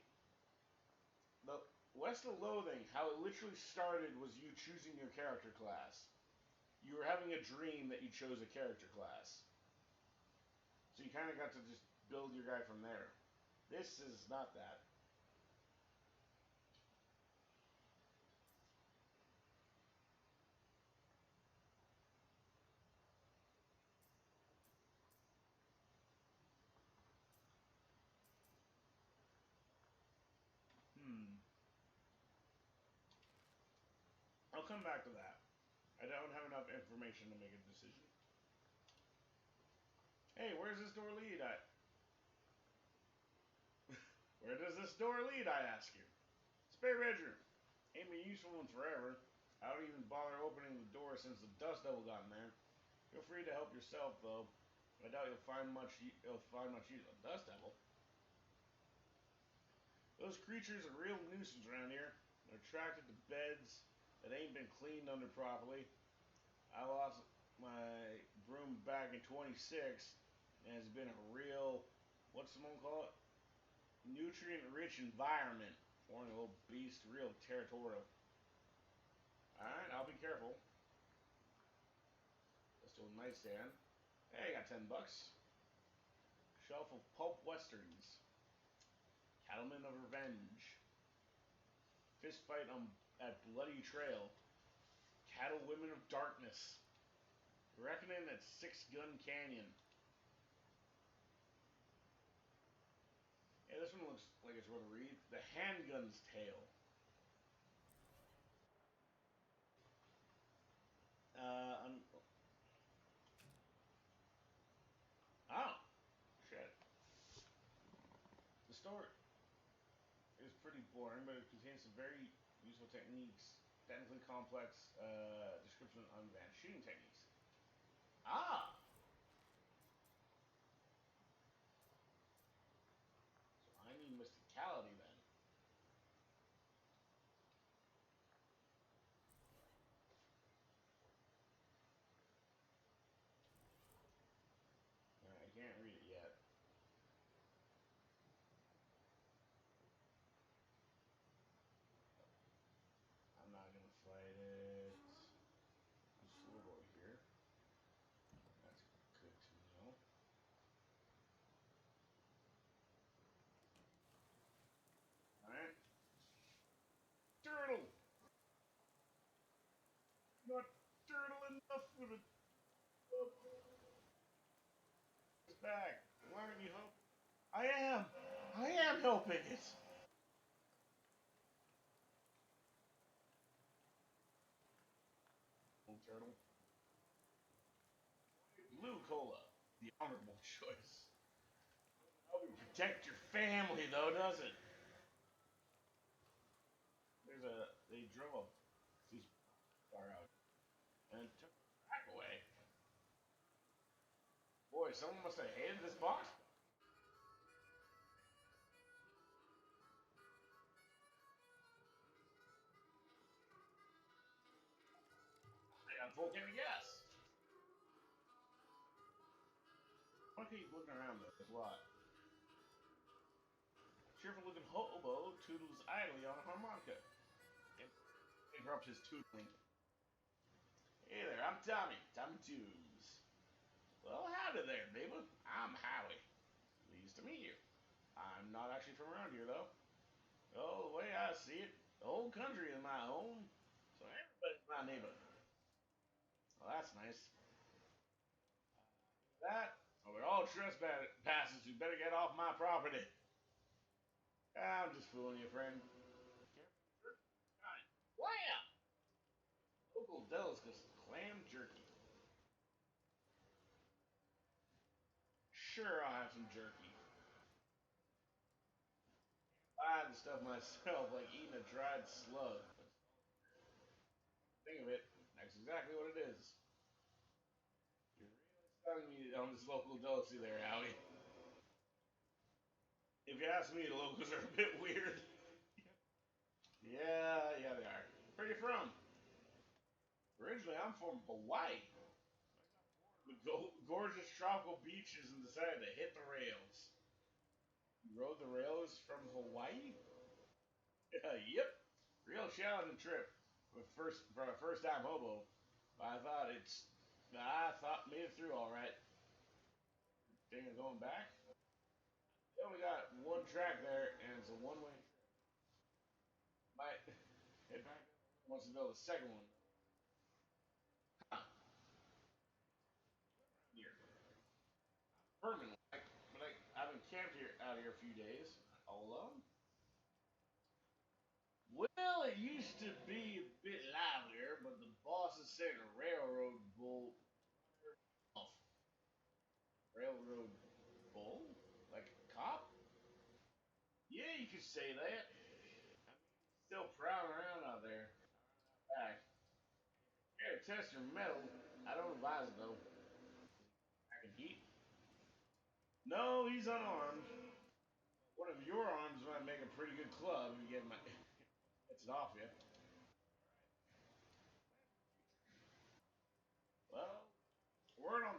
the West of Loathing, how it literally started was you choosing your character class. You were having a dream that you chose a character class. So you kind of got to just build your guy from there. This is not that. Hmm. I'll come back to that. I don't have enough information to make a decision. Hey, where's this door lead? Where does this door lead? I ask you. Spare bedroom. Ain't been useful in forever. I don't even bother opening the door since the dust devil got in there. Feel free to help yourself, though. I doubt you'll find much use. A dust devil. Those creatures are a real nuisance around here. They're attracted to beds that ain't been cleaned under properly. I lost my broom back in 26, and it's been a real, what's someone call it? Nutrient-rich environment for a little beast, real territorial. All right, I'll be careful. Let's do a nightstand. Hey, I got $10. Shelf of pulp westerns. Cattlemen of Revenge. Fist fight at Bloody Trail. Cattle Women of Darkness. Reckoning at Six Gun Canyon. Yeah, this one looks like it's worth a read. The Handgun's Tale. I'm. Oh, shit. The story is pretty boring, but it contains some very useful techniques, technically complex description on advanced shooting techniques. Ah, so I need mysticality then. I can't read it yet. I'm not gonna fight it. There's a little over here. That's good to know. Alright. Turtle! Not turtle enough for the it's back. Why aren't you helping? I am! I am helping it! Little turtle. Blue cola. The honorable choice. Help you protect your family though, does it? They drove a police car out and took the back away. Boy, someone must have handed this box. I got a full tank of gas. I want to keep looking around though. There's a lot. Cheerful looking hobo toodles idly on a harmonica. It interrupts his tootling. Hey there, I'm Tommy. Tommy Tubes. Well, howdy there, neighbor. I'm Howie. Pleased to meet you. I'm not actually from around here, though. Oh, the way I see it, the whole country is my home, so everybody's my neighbor. Well, that's nice. That, or we're all trespassers who better get off my property. I'm just fooling you, friend. Wham! Local delicacy, clam jerky. Sure, I'll have some jerky. Buy the stuff myself, like eating a dried slug. Think of it, that's exactly what it is. You're really selling me on this local delicacy there, Howie. If you ask me, the locals are a bit weird. Yeah, they are. Where are you from? Originally, I'm from Hawaii. With gorgeous tropical beaches and decided to hit the rails. You rode the rails from Hawaii? Yep. Real challenging trip. For a first time hobo. I thought made it through all right. Thinking of going back? They only got one track there, and it's a one way. Might head back wants to build a second one. Huh, here. Permanent, but I've been camped here out here a few days. All alone? Well, it used to be a bit livelier, but the bosses sent a railroad bull off. Railroad bull? Like a cop? Yeah, you could say that. I mean, he's still prowling around out there. Back. Yeah, test your metal. I don't advise it though. I can heat. No, he's unarmed. One of your arms might make a pretty good club if you get my gets it off you. Well, word on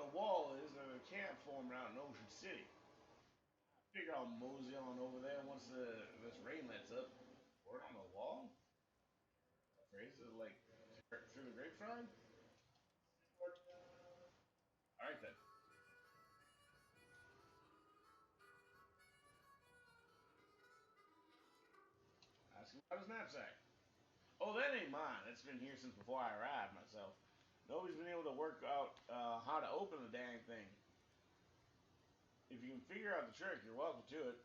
the wall is that a camp formed out in Ocean City. I figure I'll mosey on over there once this rain lets up. Word on the wall? Phrase is like through the grapevine? Alright then. Ask him about his knapsack. Oh, that ain't mine. It's been here since before I arrived myself. Nobody's been able to work out how to open the dang thing. If you can figure out the trick, you're welcome to it.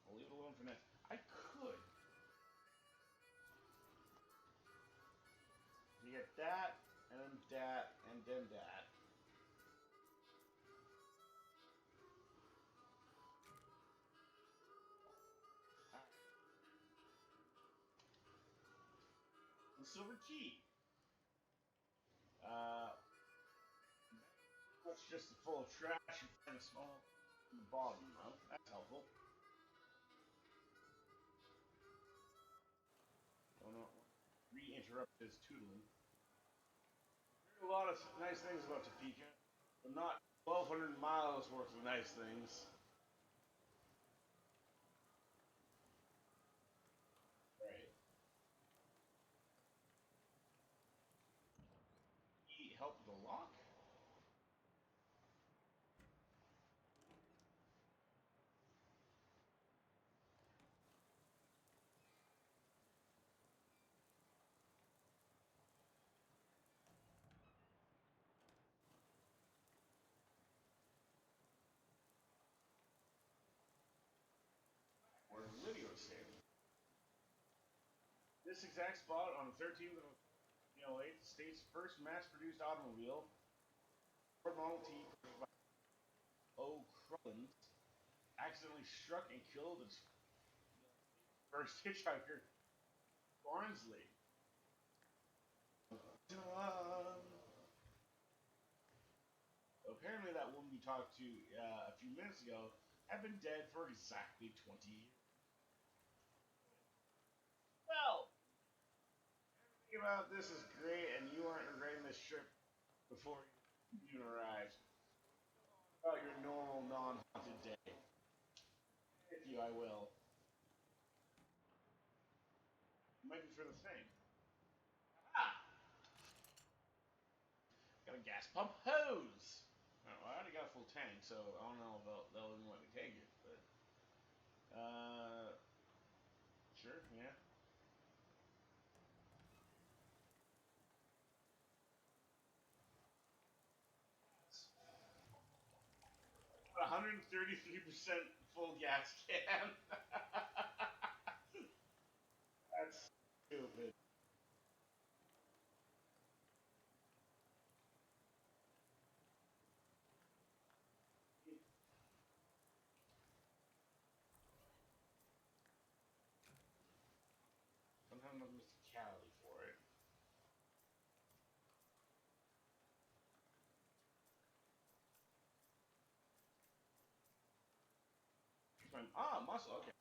I'll leave it alone for now. I could. You get that, and then that, and then that. The silver key. Uh, that's just full of trash. You find a small in the bottom, huh? That's helpful. Don't know. Re-interrupt his tootling. There are a lot of nice things about Topeka, but not 1,200 miles worth of nice things. Right. He helped with the lock? Where Lydia was standing. This exact spot on the 13th of 1908, the state's first mass-produced automobile, Ford Model T, by O'Crullins, accidentally struck and killed its first hitchhiker, Barnsley. Okay, apparently that woman we talked to a few minutes ago had been dead for exactly 20 years. Well, everything about this is great, and you aren't regretting this trip before you even arrived. About your normal, non-haunted day. With you, I will. Might be for the thing. Ah! Got a gas pump hose! Oh, well, I already got a full tank, so I don't know if they'll even let me take it, but... Sure, yeah. 133% full gas can. That's stupid. Sometimes I'm Mr. Cali for it. Muscle, okay.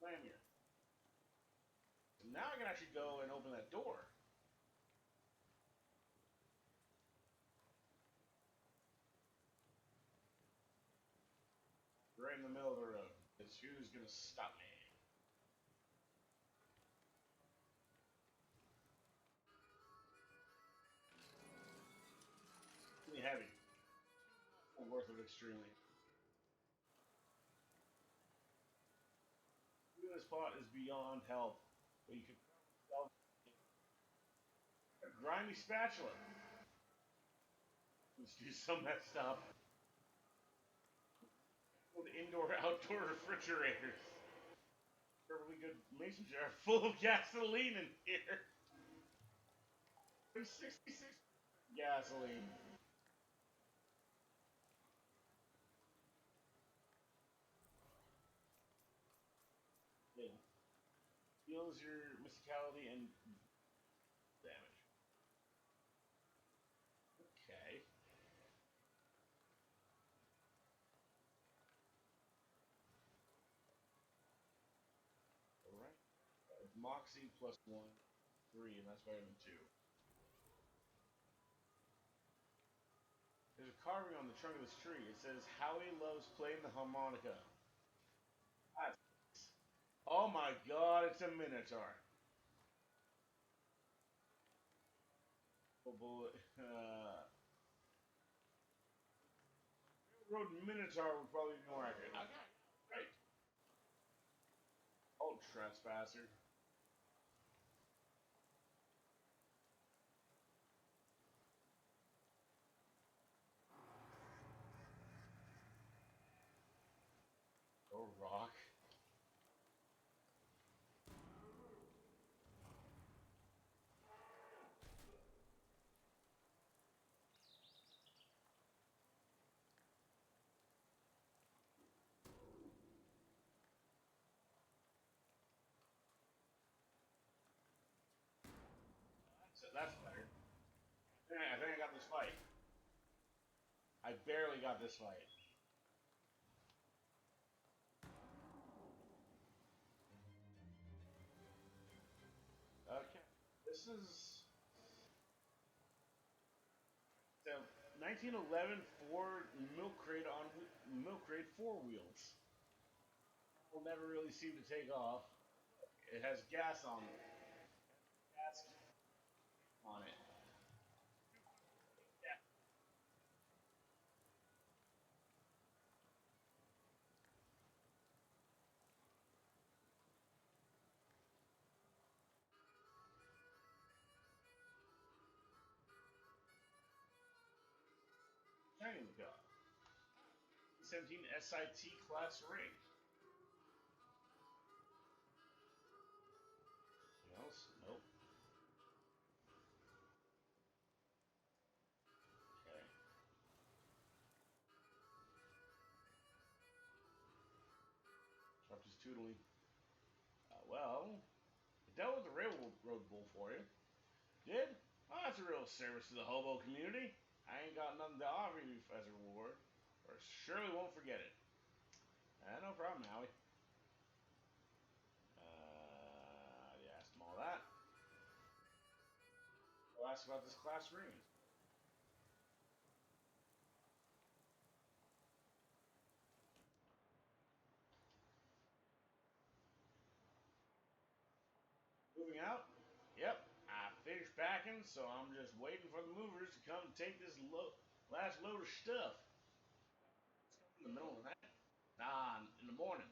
Land here. Now I can actually go and open that door. Right in the middle of the road. Because who's gonna stop me? Really heavy. Worth it extremely. Doing this pot is beyond help. But you could sell a grimy spatula. Let's do some messed up. With indoor-outdoor refrigerators. Perfectly good mason jar full of gasoline in here. There's 66 gasoline. Yeah. Heals your mysticality and damage. Okay. Alright. Moxie plus 1, 3, and that's better than 2. There's a carving on the trunk of this tree. It says, Howie loves playing the harmonica. That's... Oh my god, it's a minotaur. Road minotaur would probably be more accurate. Okay, right. Oh, trespasser. Oh, rock. That's better. Yeah, I think I got this fight. I barely got this fight. Okay. This is... So, 1911 Ford milk crate four wheels. Will never really seem to take off. It has gas on it. Gas on it. Yeah. Shiny the car. 17 SIT class rig. Anything else? Nope. Okay. Dropped his tootly. Well, I dealt with the railroad bull for you. Did? Oh, that's a real service to the hobo community. I ain't got nothing to offer you as a reward, or surely won't forget it. No problem, Howie. You asked him all that. I'll ask about this class ring. Moving out? Yep, I finished packing, so I'm just waiting for the movers to come and take this last load of stuff. It's coming in the middle of the night. Nah, in the morning.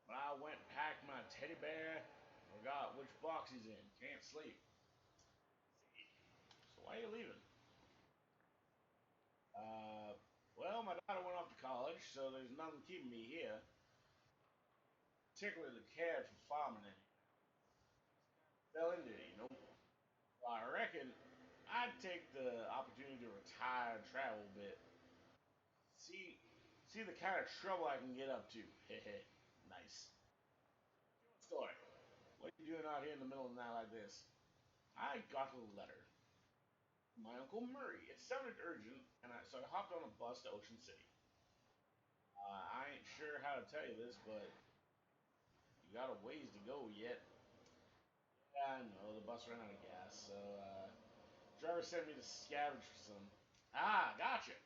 But I went and packed my teddy bear, forgot which box he's in, can't sleep. So why are you leaving? Uh, well, my daughter went off to college, so there's nothing keeping me here. Particularly the cash for farming it. Fell into it, you know. Well, I reckon I'd take the opportunity to retire and travel a bit. See, see the kind of trouble I can get up to. Hehe, nice. Story. What are you doing out here in the middle of the night like this? I got a letter from my Uncle Murray. It sounded urgent, so I hopped on a bus to Ocean City. I ain't sure how to tell you this, but you got a ways to go yet. Yeah, I know, the bus ran out of gas, so driver sent me to scavenge for some. Ah, gotcha.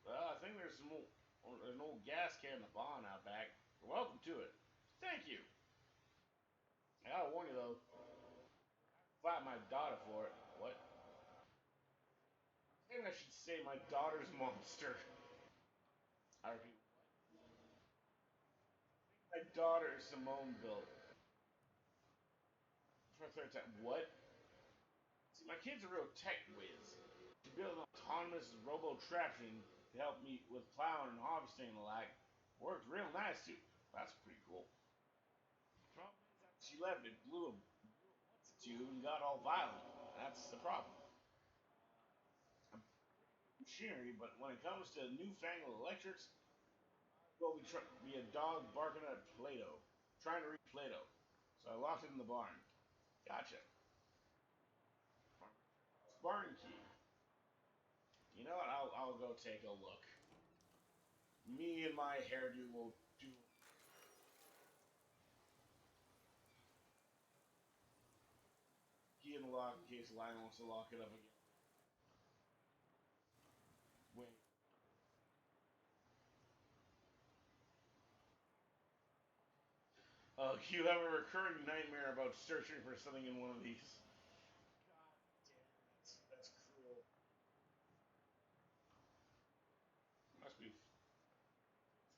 Well, I think there's an old gas can in the barn out back. You're welcome to it. Thank you. I gotta warn you though, flat my daughter for it. What? I think I should say my daughter's monster. I repeat, my daughter is Simone built. For a third time. What? See, my kid's a real tech whiz. She built an autonomous robo-traption to help me with plowing and harvesting and the like. Worked real nice too. That's pretty cool. Problem is, after she left, it blew a tube and got all violent. That's the problem. I'm machinery, but when it comes to newfangled electrics, will be a dog barking at Plato, trying to read Plato. So I locked it in the barn. Gotcha. Barn key. You know what? I'll go take a look. Me and my hairdo will do. Key in the lock in case Lion wants to lock it up again. Wait. You have a recurring nightmare about searching for something in one of these. God damn, that's cruel. Must be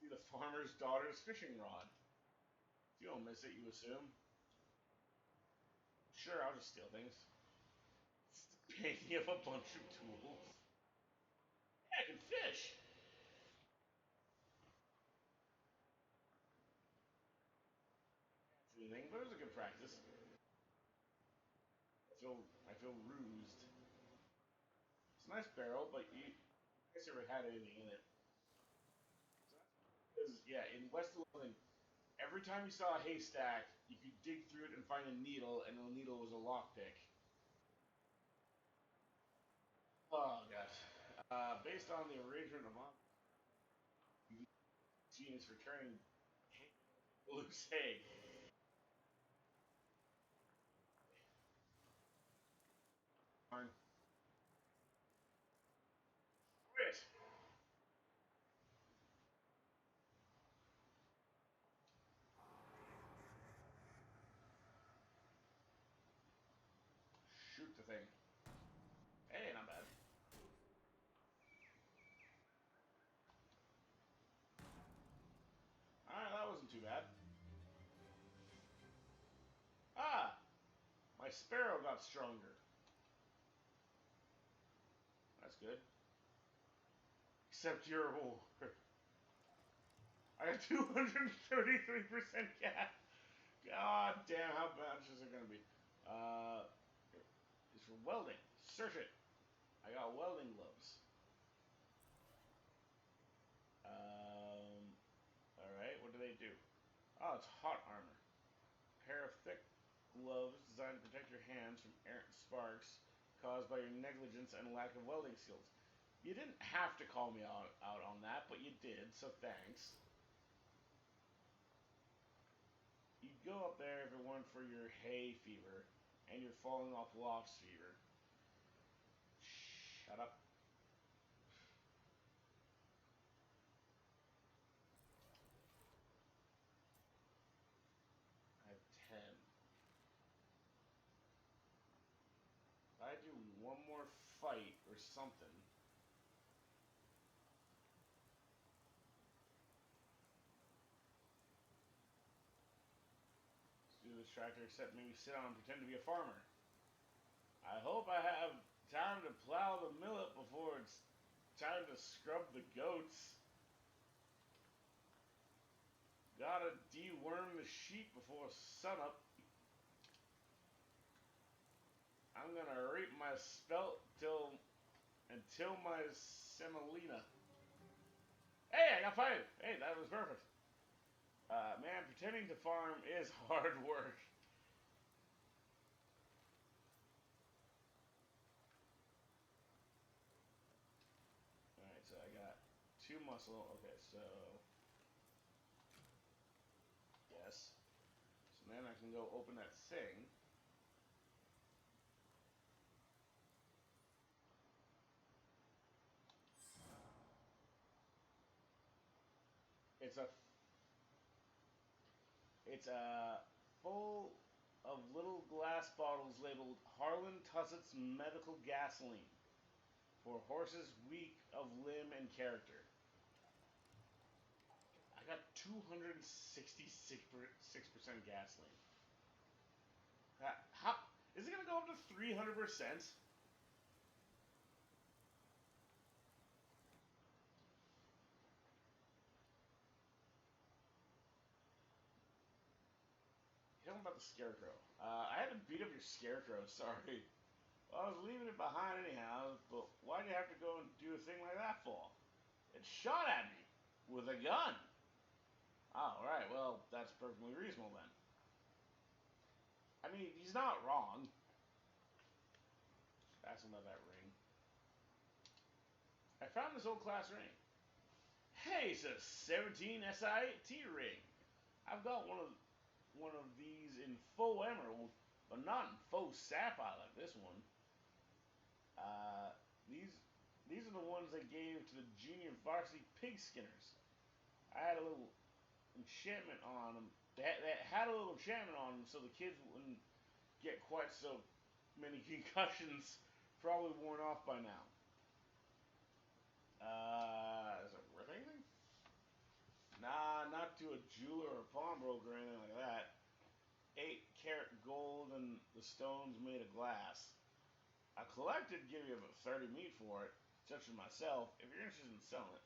the farmer's daughter's fishing rod. If you don't miss it, you assume. Sure, I'll just steal things. It's the painting of a bunch of tools. Yeah, I can fish. Anything, but it was a good practice. I feel rused. It's a nice barrel, but I guess never had anything in it. Because yeah, in West Loathing, every time you saw a haystack, you could dig through it and find a needle, and the needle was a lockpick. Oh gosh. Based on the arrangement of genius returning loose hay. Darn. Quit. Shoot the thing. Hey, not bad. Alright, that wasn't too bad. Ah! My sparrow got stronger. That's good. Except your reward. I got 233% cat. God damn, how much is it gonna be? Uh, it's for welding. Search it. I got welding gloves. Alright, what do they do? Oh, it's hot armor. pair of thick gloves designed to protect your hands from errant sparks caused by your negligence and lack of welding skills. You didn't have to call me out on that, but you did, so thanks. You'd go up there if it weren't for your hay fever and your falling off lofts fever. Shut up. I have 10. If I do one more fight or something, let's do this tractor except maybe sit on and pretend to be a farmer. I hope I have time to plow the millet before it's time to scrub the goats. Gotta deworm the sheep before sunup. I'm gonna reap my spelt until my semolina. Hey, I got 5. Hey, that was perfect. Man, pretending to farm is hard work. Alright, so I got 2 muscle. Okay, so yes. So then I can go open that thing. It's a it's a full of little glass bottles labeled Harlan Tussett's Medical Gasoline for horses weak of limb and character. I got 266% gasoline. How is it gonna go up to 300%? Tell me about the scarecrow. I had to beat up your scarecrow. Sorry. Well, I was leaving it behind anyhow. But why'd you have to go and do a thing like that for? It shot at me with a gun. Oh, right. Well, that's perfectly reasonable then. I mean, he's not wrong. Ask him about that ring. I found this old class ring. Hey, it's a 17 SIT ring. I've got one of these in faux emerald, but not in faux sapphire like this one. Uh, these these are the ones they gave to the junior varsity pig skinners. I had a little enchantment on them. They had a little enchantment on them so the kids wouldn't get quite so many concussions. Probably worn off by now. Is it worth anything? Nah, not to a jeweler or a pawnbroker or anything like that. 8 karat gold and the stones made of glass. A collector would give you about 30 meat for it, such as myself, if you're interested in selling it.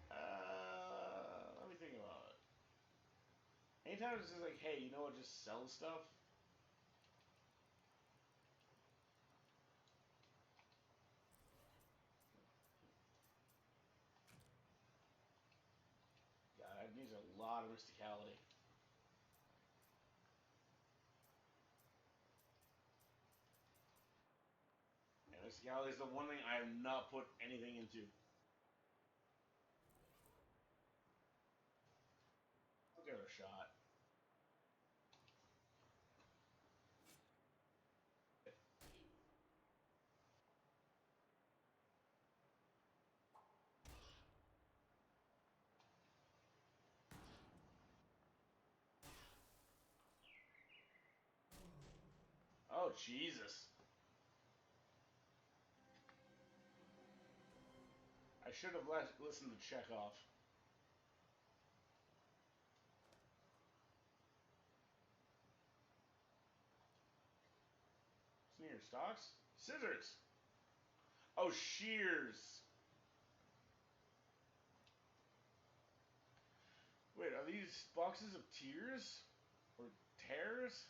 Let me think about it. Anytime it's just like, hey, you know what, just sell stuff. God, that needs a lot of mysticality. And mysticality is the one thing I have not put anything into. I'll give it a shot. Oh, Jesus. I should have listened to Chekhov. Sneer stocks? Scissors! Oh, shears! Wait, are these boxes of tears? Or tears?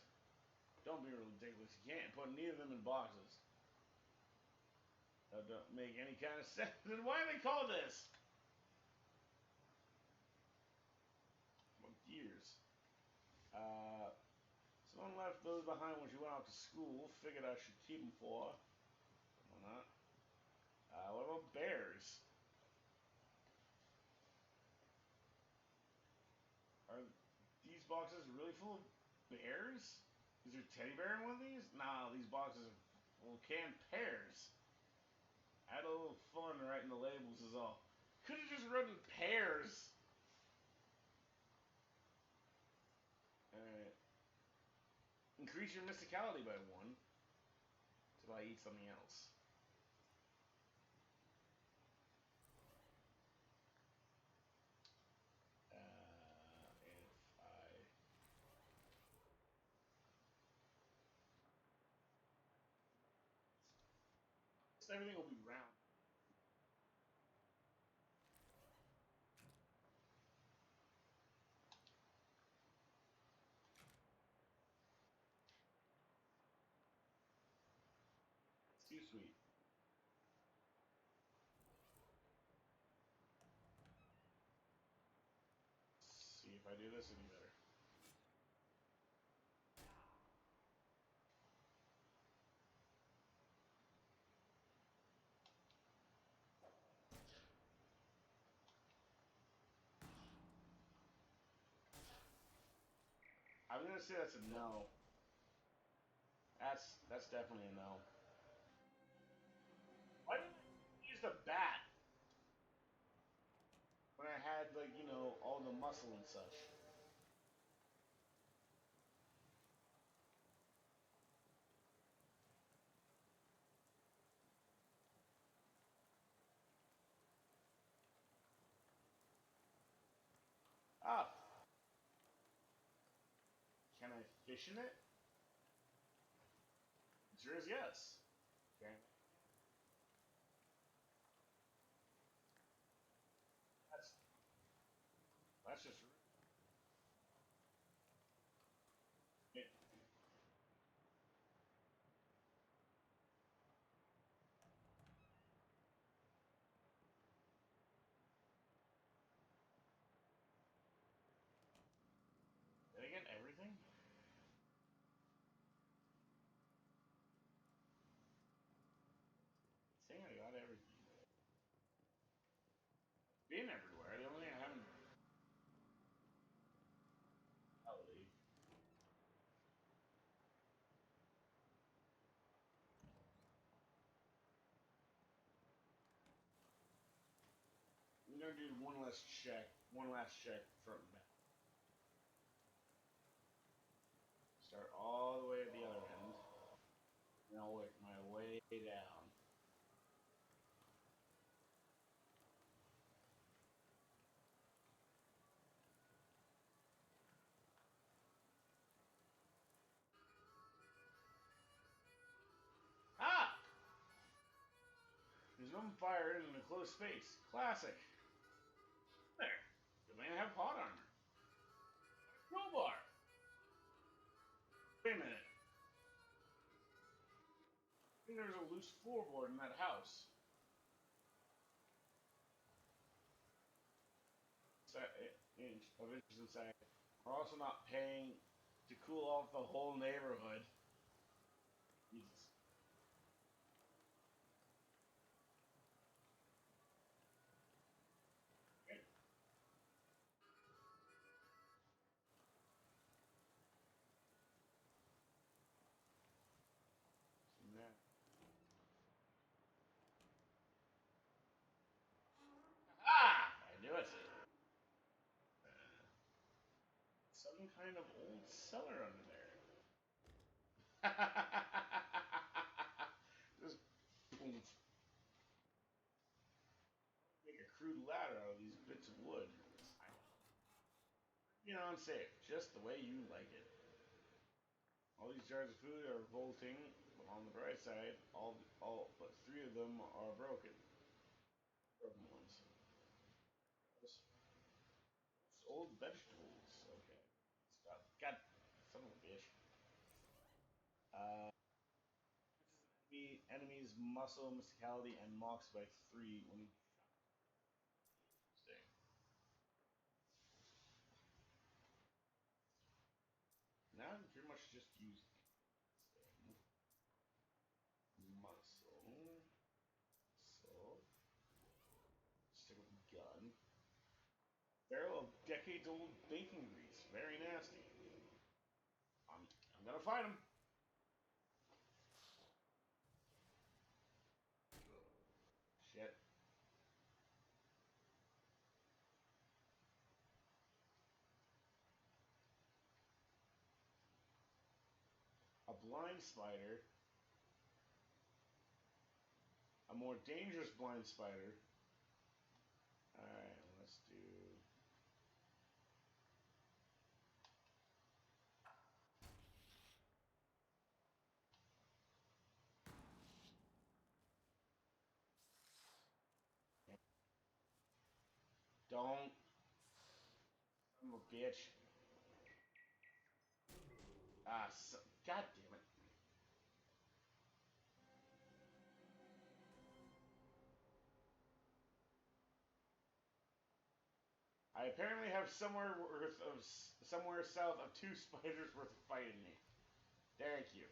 Don't be ridiculous. You can't put neither of them in boxes. That don't make any kind of sense. Then why do they call this? Well, gears. Uh, those behind when she went out to school. Figured I should keep them for her. Why not? What about bears? Are these boxes really full of bears? Is there a teddy bear in one of these? Nah, these boxes are full of canned pears. Add a little fun writing the labels is all. Could have just written pears. Alright. Increase your mysticality by one till I eat something else. If I. Everything will be round. It's too sweet. Let's see if I do this any better. I'm gonna say that's a no. That's definitely a no. Why didn't I use the bat when I had like all the muscle and such? Ah, can I fish in it? The answer is yes. Okay, that's that's just it. Did I get everything? I think I got everything. Been everywhere. The only thing I haven't reality. I'm gonna do one last check. One last check front and back. Start all the way at the other end. And I'll work my way down. Ah! There's no fire in a closed space. Classic. There. The man have hot armor. Crowbar. Wait a minute. I think there's a loose floorboard in that house. Inch of inches inside. We're also not paying to cool off the whole neighborhood. Jesus. Okay. Ah! I knew it. Some kind of old cellar under there. Just boom. Make a crude ladder out of these bits of wood. Unsafe, just the way you like it. All these jars of food are volting, but on the bright side, all but three of them are broken. Broken ones. Just old vegetables. Okay. God, son of a bitch. Uh, enemies muscle, mysticality, and mocks by three when you stay. Now I'm pretty much just using. decades-old bacon grease. Very nasty. I'm, I'm gonna fight him. Shit. A blind spider. A more dangerous blind spider. Alright, let's do... Don't. I'm a bitch. God damn it. I apparently have somewhere south of 2 spiders worth of fighting me. Thank you.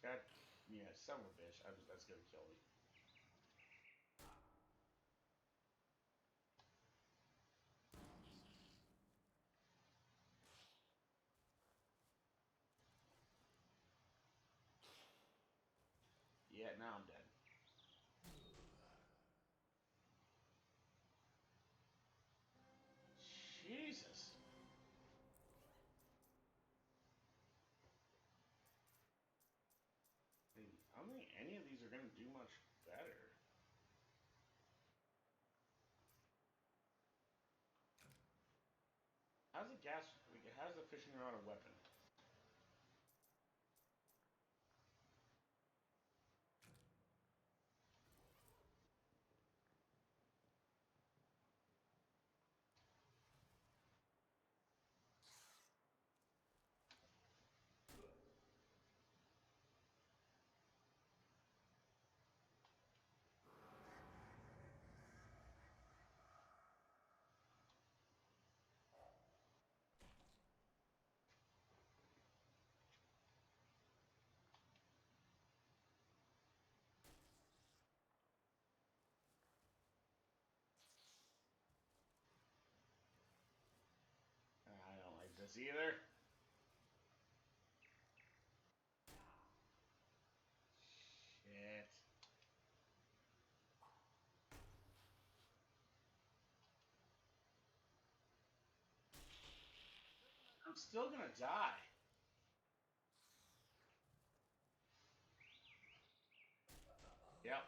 God, yeah, son of a bitch. That's gonna kill me. Yeah, now I'm dead. Jesus. I don't think any of these are gonna do much better. How's the gas? How's the fishing rod a weapon? I don't like this either. Shit. I'm still gonna die. Yep.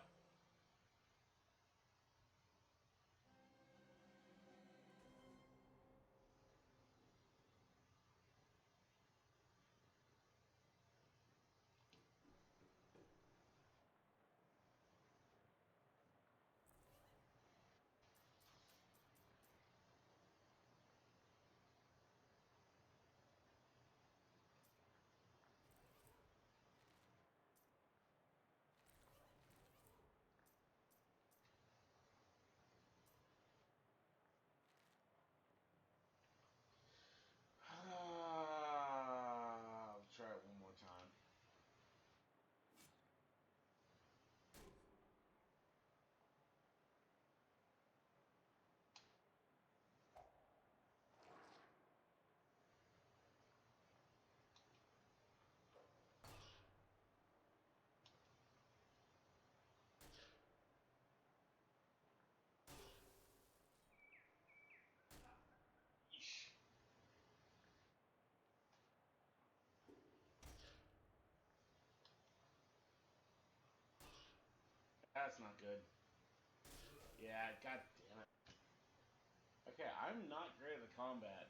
I'll try it one more time. Yeesh. That's not good. Yeah, god damn it. Okay, I'm not great at the combat.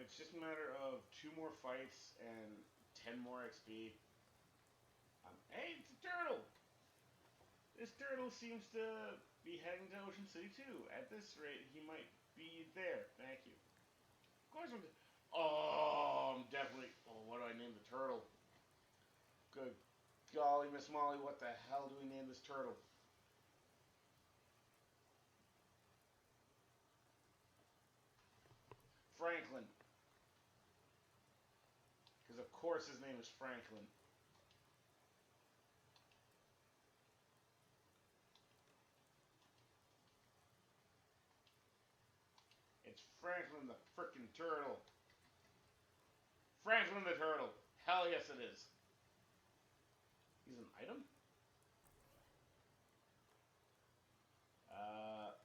it's just a matter of 2 more fights and 10 more XP. Hey, it's a turtle! This turtle seems to be heading to Ocean City too. At this rate, he might be there. Thank you. Of course I'm. Oh, I'm definitely. Oh, what do I name the turtle? Good golly, Miss Molly, what the hell do we name this turtle? Franklin. Because of course his name is Franklin. It's Franklin the frickin' turtle. Franklin the turtle. Hell yes it is. He's an item? Uh.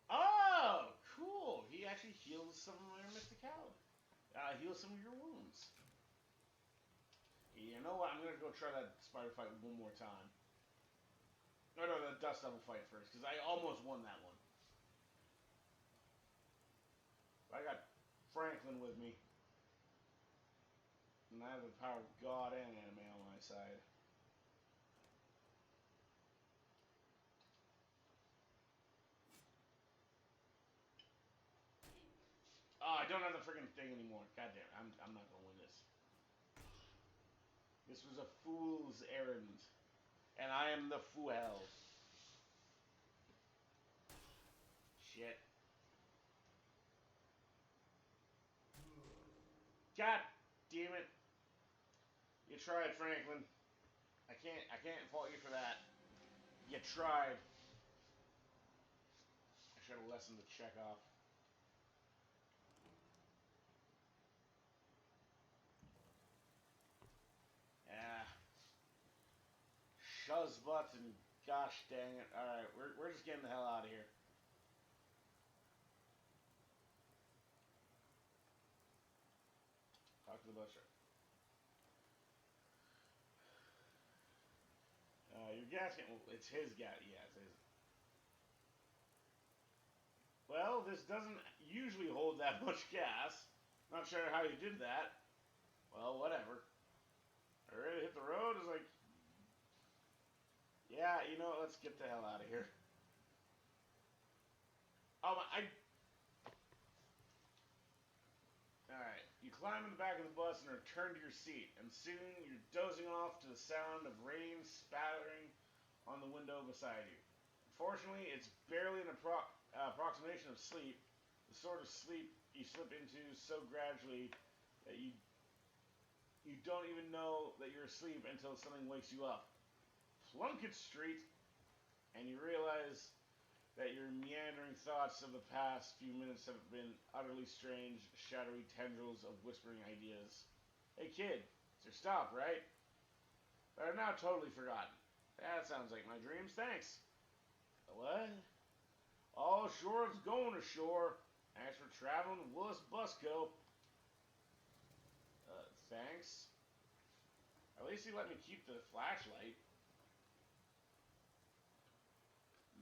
Oh, cool. He actually heals some of your mysticality. Heals some of your wounds. You know what? I'm gonna go try that spider fight one more time. No, the dust devil fight first, because I almost won that one. I got Franklin with me. And I have the power of God and anime on my side. Oh, I don't have the freaking thing anymore. God damn it. I'm not gonna win this. This was a fool's errand. And I am the fool. Shit. God damn it. You tried, Franklin. I can't fault you for that. You tried. I should have lessened the check off. Yeah. Shuzzbutts and gosh dang it. Alright, we're just getting the hell out of here. Talk to the bus driver. Your gas can. Well, it's his gas. Yeah, it's his. Well, this doesn't usually hold that much gas. Not sure how you did that. Well, whatever. I ready to hit the road? It's like, yeah, you know what? Let's get the hell out of here. Oh, I. Alright. You climb in the back of the bus and return to your seat, and soon you're dozing off to the sound of rain spattering on the window beside you. Fortunately, it's barely an approximation of sleep, the sort of sleep you slip into so gradually that you don't even know that you're asleep until something wakes you up. Plunkett Street, and you realize that your meandering thoughts of the past few minutes have been utterly strange, shadowy tendrils of whispering ideas. Hey kid, it's your stop, right? But I've now totally forgotten. That sounds like my dreams, thanks. What? All shore is going ashore. Thanks for traveling, Willis Busco. Thanks. At least he let me keep the flashlight.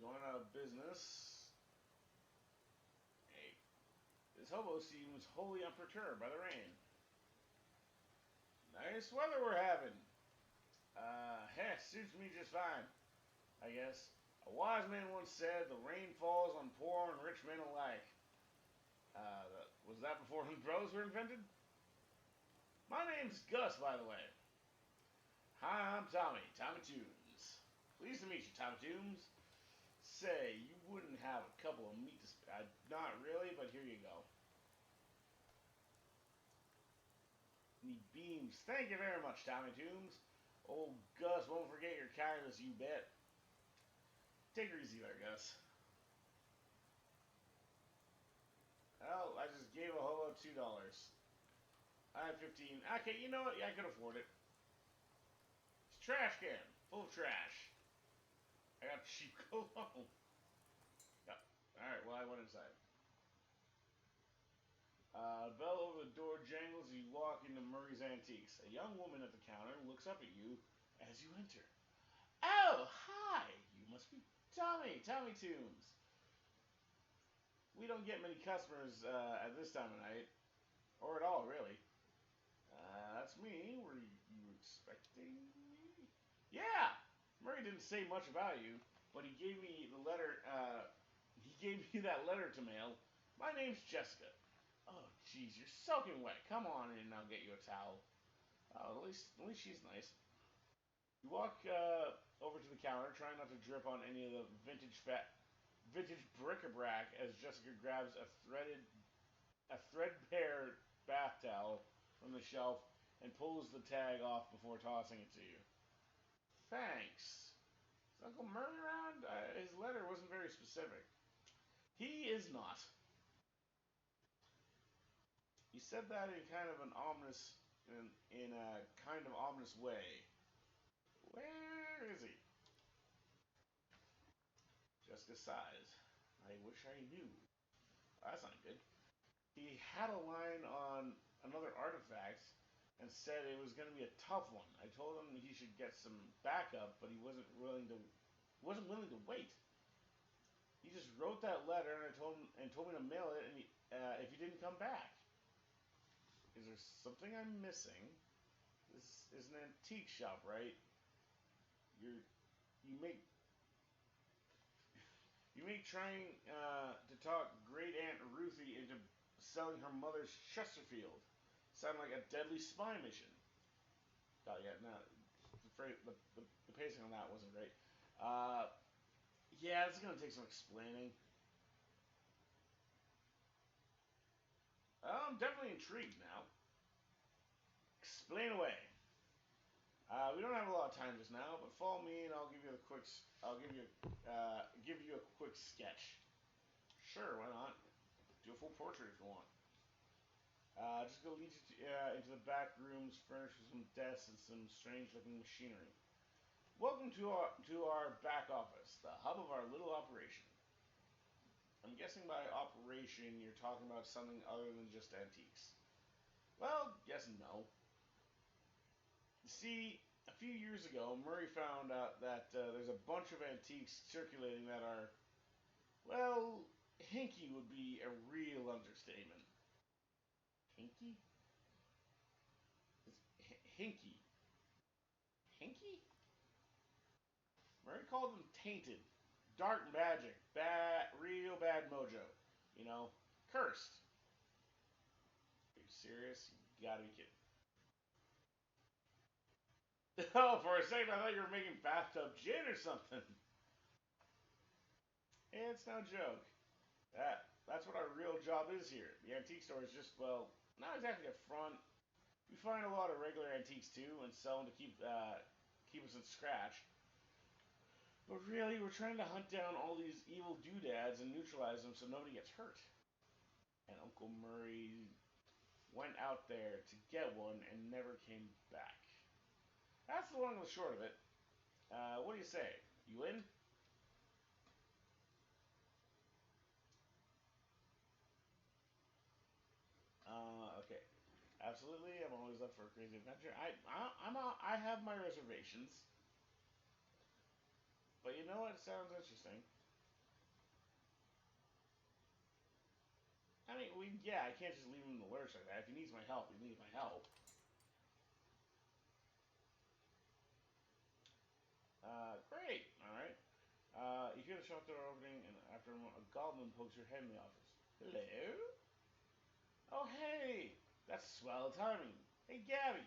Going out of business. Hey, this hobo seems wholly unperturbed by the rain. Nice weather we're having. Suits me just fine, I guess. A wise man once said, the rain falls on poor and rich men alike. Was that before umbrellas were invented? My name's Gus, by the way. Hi, I'm Tommy, Tommy Toons. Pleased to meet you, Tommy Toons. Say, you wouldn't have a couple of meat to not really, but here you go. Need beams. Thank you very much, Tommy Toons. Old Gus won't forget your kindness, you bet. Take her easy there, Gus. Well, I just gave a hobo $2. I have 15. Okay, you know what? Yeah, I could afford it. It's a trash can, full of trash. I got cheap cologne. Yep. Alright, well, I went inside. Bell over the door jangles as you walk into Murray's Antiques. A young woman at the counter looks up at you as you enter. Oh, hi! You must be Tommy Toons. We don't get many customers at this time of night, or at all, really. That's me. Were you expecting me? Yeah! Murray didn't say much about you, but he gave me the letter. He gave me that letter to mail. My name's Jessica. Oh, jeez, you're soaking wet. Come on in, and I'll get you a towel. At least she's nice. You walk over to the counter, trying not to drip on any of the vintage bric-a-brac as Jessica grabs a threadbare bath towel from the shelf and pulls the tag off before tossing it to you. Thanks. Is Uncle Murray around? His letter wasn't very specific. He is not. He said that in kind of an ominous, in a kind of ominous way. Where is he? Jessica sighs. I wish I knew. That's not good. He had a line on another artifact and said it was going to be a tough one. I told him he should get some backup, but he wasn't willing to wait. He just wrote that letter and I told me to mail it, and if he didn't come back. Is there something I'm missing? This is an antique shop, right? You you make you make trying to talk Great Aunt Ruthie into selling her mother's Chesterfield sound like a deadly spy mission. Oh yeah, no, the pacing on that wasn't great. Uh, yeah, it's gonna take some explaining. I'm definitely intrigued now. Explain away. We don't have a lot of time just now, but follow me and I'll give you a quick. I'll give you a quick sketch. Sure, why not? Do a full portrait if you want. Just gonna lead you into the back rooms furnished with some desks and some strange-looking machinery. Welcome to our back office, the hub of our little operation. I'm guessing by operation you're talking about something other than just antiques. Well, yes and no. You see, a few years ago, Murray found out that there's a bunch of antiques circulating that are, well, hinky would be a real understatement. Hinky? It's hinky. Hinky? Murray called them tainted, dark magic, real bad mojo. You know, cursed. Are you serious? You gotta be kidding. Oh, for a second I thought you were making bathtub gin or something. It's no joke. That's what our real job is here. The antique store is just, well, not exactly a front. We find a lot of regular antiques too and sell them to keep us in scratch. But really, we're trying to hunt down all these evil doodads and neutralize them so nobody gets hurt. And Uncle Murray went out there to get one and never came back. That's the long and the short of it. What do you say? You in? Okay. Absolutely, I'm always up for a crazy adventure. I have my reservations, but you know what? It sounds interesting. I mean, yeah, I can't just leave him in the lurch like that. If he needs my help, he needs my help. Great. All right. You hear the shop door opening, and after a moment, a goblin pokes her head in the office. Hello? Oh, hey! That's swell timing. Hey, Gabby.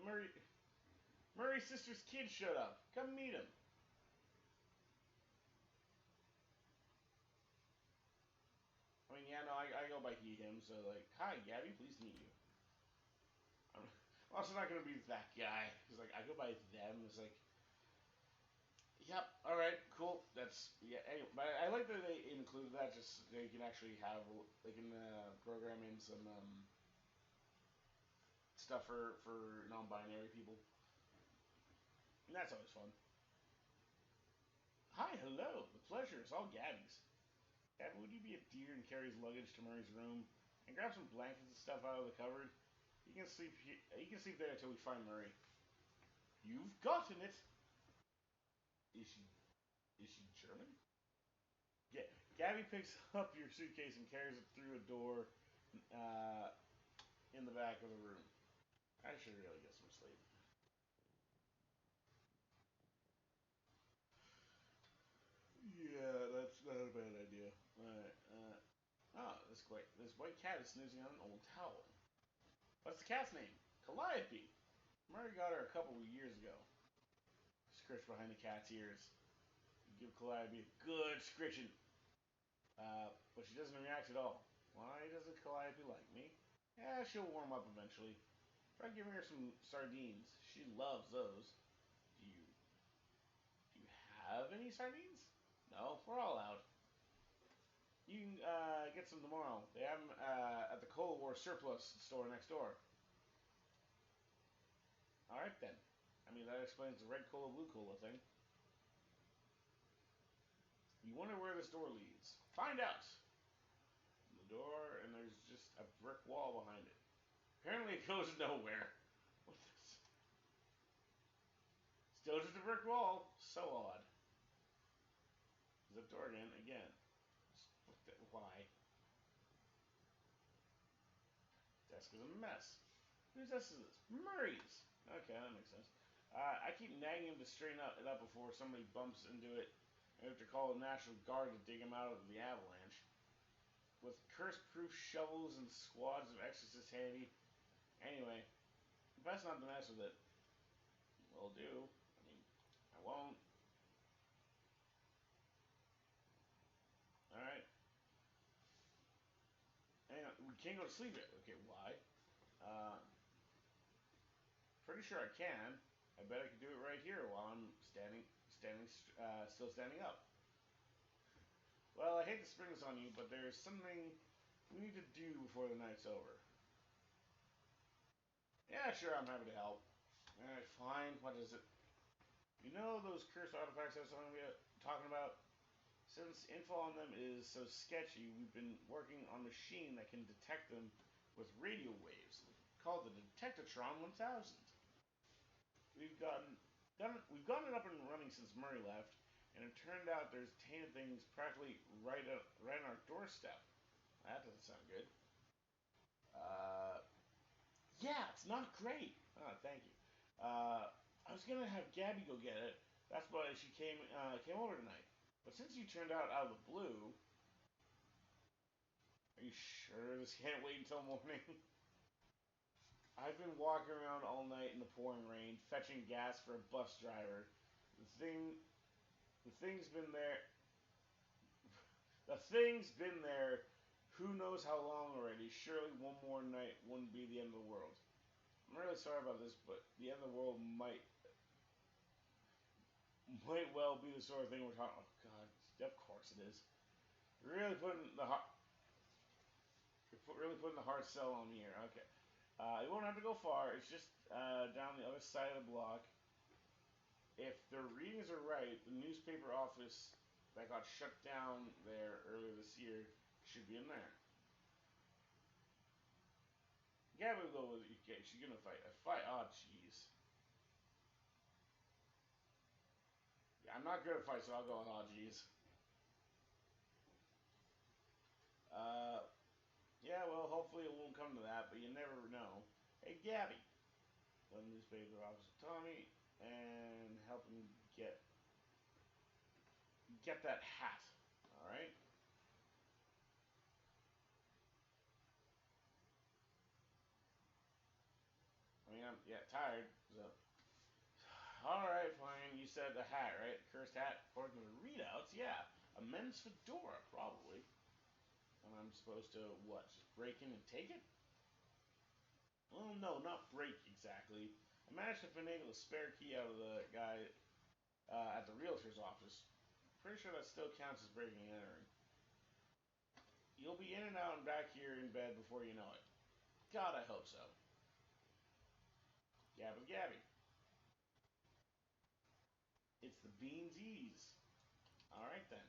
Murray, Murray's sister's kid showed up. Come meet him. I mean, yeah, no, I go by he, him, so, like, hi, Gabby, pleased to meet you. I'm also not gonna be that guy. He's like, I go by them. It's like, yep, all right, cool. That's yeah. Anyway, but I like that they include that just so they can actually have they can program in some stuff for non-binary people, and that's always fun. Hi, hello. The pleasure is all Gabby's. Gabby, would you be a dear and carry his luggage to Murray's room and grab some blankets and stuff out of the cupboard? You can sleep. You can sleep there until we find Murray. You've gotten it. Is she? Is she German? Gabby picks up your suitcase and carries it through a door uh, in the back of the room. I should really get some sleep. Yeah, that's not a bad idea. Alright, this white cat is snoozing on an old towel. What's the cat's name? Calliope. Murray got her a couple of years ago. Scritch behind the cat's ears. You give Calliope a good scritching. But she doesn't react at all. Why doesn't Calliope like me? Yeah, she'll warm up eventually. Try giving her some sardines. She loves those. Do you have any sardines? No, we're all out. You can get some tomorrow. They have them at the Cold War surplus store next door. All right then. I mean that explains the red cola blue cola thing. You wonder where this door leads. Find out. The door, and there's just a brick wall behind it. Apparently it goes nowhere. What this? Still just a brick wall. So odd. Zip door again. Again. Why? Desk is a mess. Whose desk is this? Murray's. Okay, that makes sense. I keep nagging him to straighten it up before somebody bumps into it. I have to call the National Guard to dig him out of the avalanche. With curse-proof shovels and squads of exorcists handy. Anyway, best not to mess with it. Will do. I mean, I won't. Alright. Hang on, we can't go to sleep yet. Okay, why? Uh, Pretty sure I can. I bet I could do it right here while I'm still standing up. Well, I hate to spring this on you, but there's something we need to do before the night's over. Yeah, sure, I'm happy to help. Alright, fine. What is it? You know those cursed artifacts I was talking about? Since info on them is so sketchy, we've been working on a machine that can detect them with radio waves, called the Detectatron 1000. We've gotten, we've gotten it up and running since Murray left, and it turned out there's tainted things practically right on our doorstep. That doesn't sound good. Uh, yeah, it's not great. Oh, thank you. I was gonna have Gabby go get it. That's why she came over tonight. But since you turned out of the blue, are you sure this can't wait until morning? I've been walking around all night in the pouring rain, fetching gas for a bus driver. The thing, the thing's been there. The thing's been there. Who knows how long already? Surely one more night wouldn't be the end of the world. I'm really sorry about this, but the end of the world might well be the sort of thing we're talking. Oh God, of course it is. You're really putting the really putting the hard sell on me here. Okay, you won't have to go far. It's just down the other side of the block. If the readings are right, the newspaper office that got shut down there earlier this year should be in there. Gabby will go with it. Okay, she's gonna fight. A fight? Oh, jeez. Yeah, I'm not good at fights, so I'll go with oh, jeez. Uh, yeah, well, hopefully it won't come to that, but you never know. Hey, Gabby, the newspaper officer Tommy, and help him get that hat. All right. I mean, I'm tired. So, all right, fine. You said the hat, right? The cursed hat. According to the readouts, yeah, a men's fedora, probably. And I'm supposed to what? Just break in and take it? Well, no, not break exactly. I managed to finagle a spare key out of the guy at the realtor's office. Pretty sure that still counts as breaking and entering. You'll be in and out and back here in bed before you know it. God, I hope so. Gabby Gabby. It's the Beans Ease. Alright then.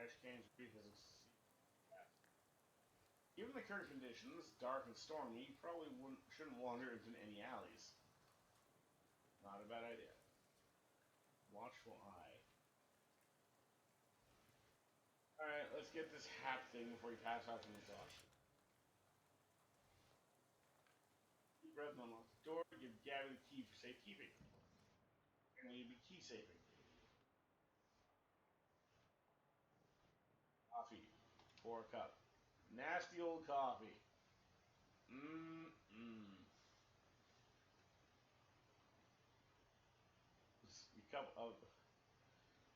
trash cans because it's given the current conditions, dark and stormy, you probably shouldn't wander into any alleys. Not a bad idea. Watchful eye. Alright, let's get this hack thing before you pass out from exhaustion. Deep breath and unlock the door. Give Gabby the key for safekeeping. And we need to be key saving. Coffee. Pour a cup. Nasty old coffee. Mmm. A cup of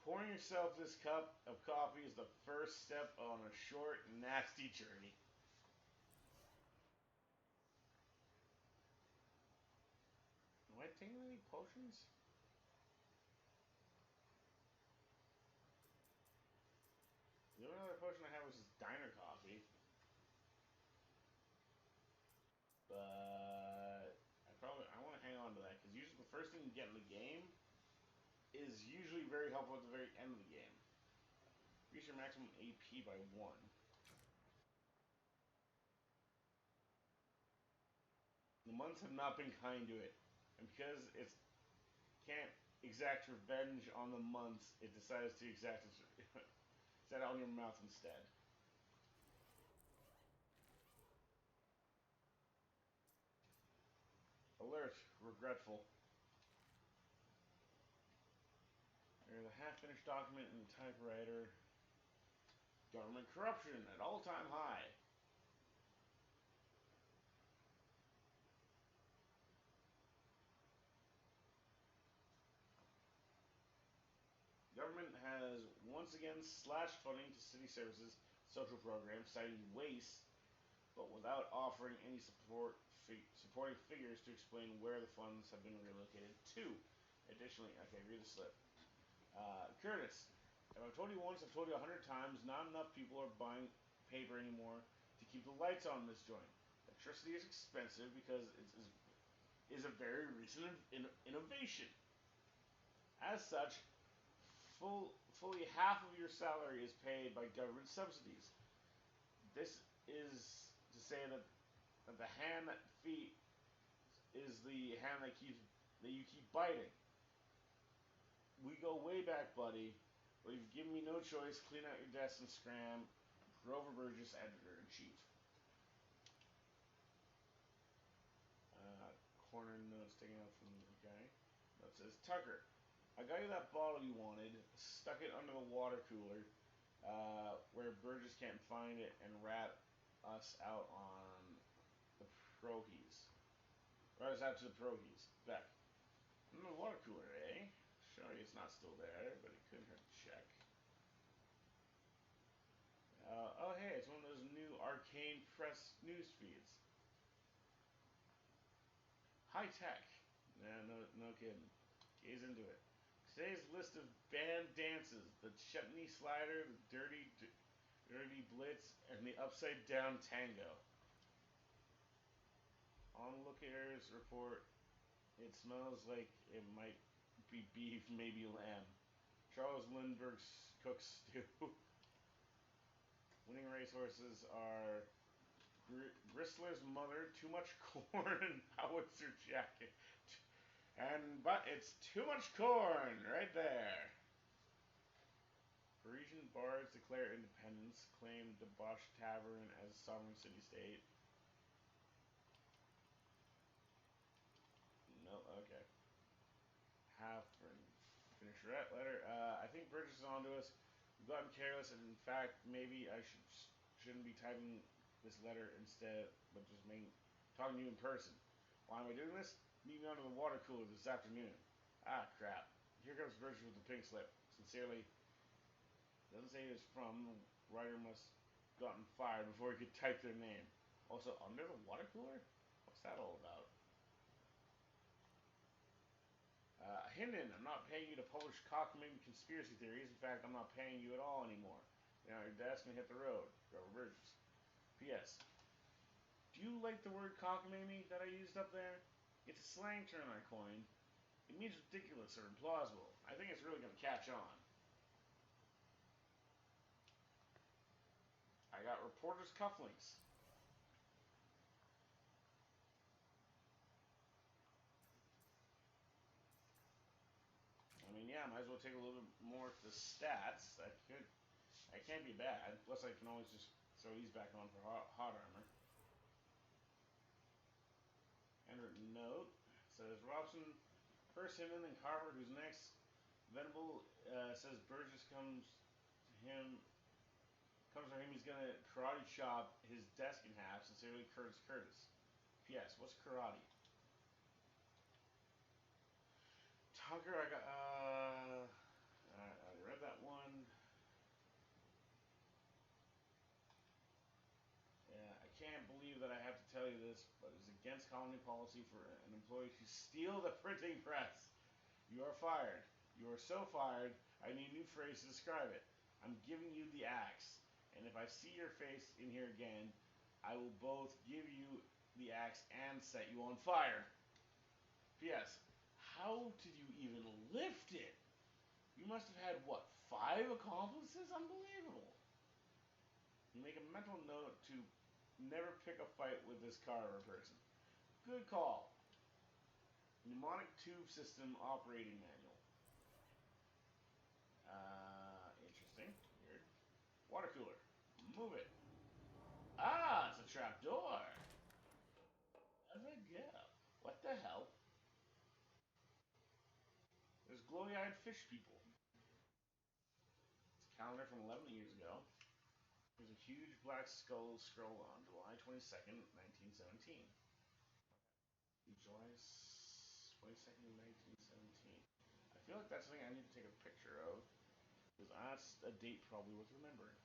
pouring yourself this cup of coffee is the first step on a short, nasty journey. Am I taking any potions? The only other potion I have was this diner coffee. But I want to hang on to that because usually the first thing you get in the game is usually very helpful at the very end of the game. Increase your maximum AP by 1. The months have not been kind to it, and because it can't exact revenge on the months, it decides to exact it set out on your mouth instead. Alert, regretful. There's a half-finished document in the typewriter. Government corruption at all-time high. Government has once again slashed funding to city services, social programs, citing waste, but without offering any supporting figures to explain where the funds have been relocated to. Additionally, okay, read the slip. Curtis, if I've told you once, I've told you 100 times, not enough people are buying paper anymore to keep the lights on in this joint. Electricity is expensive because it is a very recent innovation. As such, fully half of your salary is paid by government subsidies. This is to say that the hand that feet is the hand that you keep biting. We go way back, buddy. But you've given me no choice. Clean out your desk and scram. Grover Burgess, editor in chief. Corner note sticking out from the guy. Note says, Tucker, I got you that bottle you wanted. Stuck it under the water cooler, where Burgess can't find it and rat us out on the Prohees. Rat us out to the Prohees. Beck. In the water cooler, eh? Sorry it's not still there, but it couldn't hurt to check. Oh hey, it's one of those new arcane press news feeds. High tech. Nah, no kidding. Gaze into it. Today's list of banned dances: the chutney slider, the dirty blitz, and the upside down tango. Onlookers report it smells like it might be beef, maybe lamb. Charles Lindbergh's cooks stew. Winning racehorses are Gristler's mother, too much corn, and howitzer jacket. But it's too much corn right there. Parisian bards declare independence, claim debauched tavern as sovereign city-state. No, okay. Half finish that letter. I think Burgess is onto us. We've gotten careless, and in fact, maybe I shouldn't be typing this letter instead, but just talking to you in person. Why am I doing this? Meet me under the water cooler this afternoon. Ah, crap. Here comes Burgess with the pink slip. Sincerely, doesn't say who it's from. The writer must have gotten fired before he could type their name. Also, under the water cooler? What's that all about? Hinden, I'm not paying you to publish cockamamie conspiracy theories. In fact, I'm not paying you at all anymore. Get out your desk and hit the road. Grover Burgess. P.S. Do you like the word cockamamie that I used up there? It's a slang term I coined. It means ridiculous or implausible. I think it's really going to catch on. got reporter's cufflinks. I mean, yeah, might as well take a little bit more of the stats. That can't be bad. Plus, I can always just throw these back on for hot armor. Handwritten note says Robson first him and then Carver, who's next. Venable says Burgess comes for him. He's gonna karate chop his desk in half. Sincerely, Curtis. P.S. What's karate? Tucker, I got. I read that one. Yeah, I can't believe that I have to tell you this, but it's against company policy for an employee to steal the printing press. You are fired. You are so fired, I need a new phrase to describe it. I'm giving you the axe. And if I see your face in here again, I will both give you the axe and set you on fire. P.S. How did you even lift it? You must have had, what, 5 accomplices? Unbelievable. You make a mental note to never pick a fight with this Carver person. Good call. Mnemonic tube system operating manual. Interesting. Weird. Water cooler. Move it. Ah, it's a trap door. How'd that go? What the hell? There's glowy-eyed fish people. It's a calendar from 11 years ago. There's a huge black skull scroll on July 22nd, 1917. July 22nd, 1917. I feel like that's something I need to take a picture of, because that's a date probably worth remembering.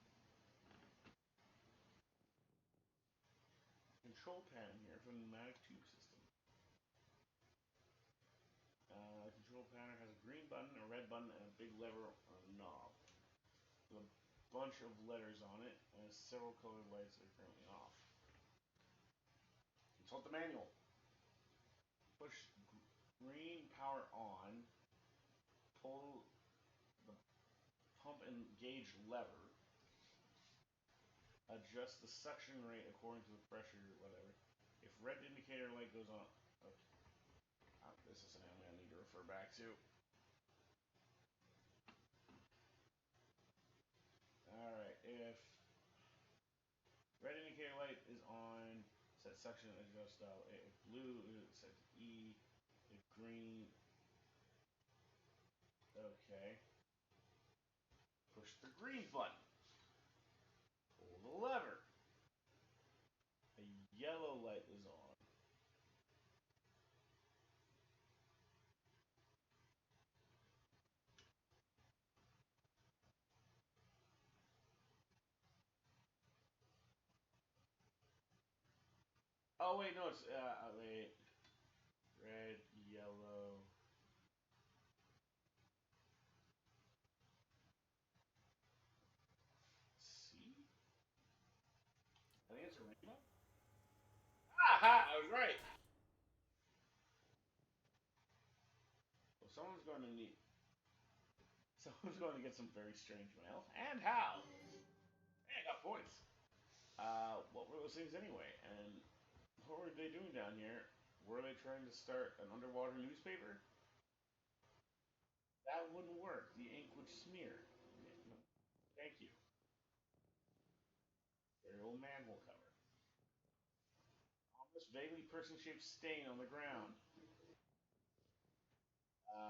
Control panel here for the pneumatic tube system. Control panel has a green button, a red button, and a big lever on a knob. With a bunch of letters on it, and several colored lights that are currently off. Consult the manual. Push green power on. Pull the pump and gauge lever. Adjust the suction rate according to the pressure, whatever. If red indicator light goes on, okay. This is something I'm going to need to refer back to. Alright, if red indicator light is on, set suction adjust style. If blue, set E. If green, okay. Push the green button. Pull the lever. A yellow light is on. Oh wait, no, it's wait. Red, yellow. See? I think it's a rainbow. Aha! I was right. Well, someone's going to get some very strange mail. And how? Hey, I got points. What were those things anyway? And what were they doing down here? Were they trying to start an underwater newspaper? That wouldn't work. The ink would smear. Thank you. Very old manhole cover. Almost vaguely person-shaped stain on the ground.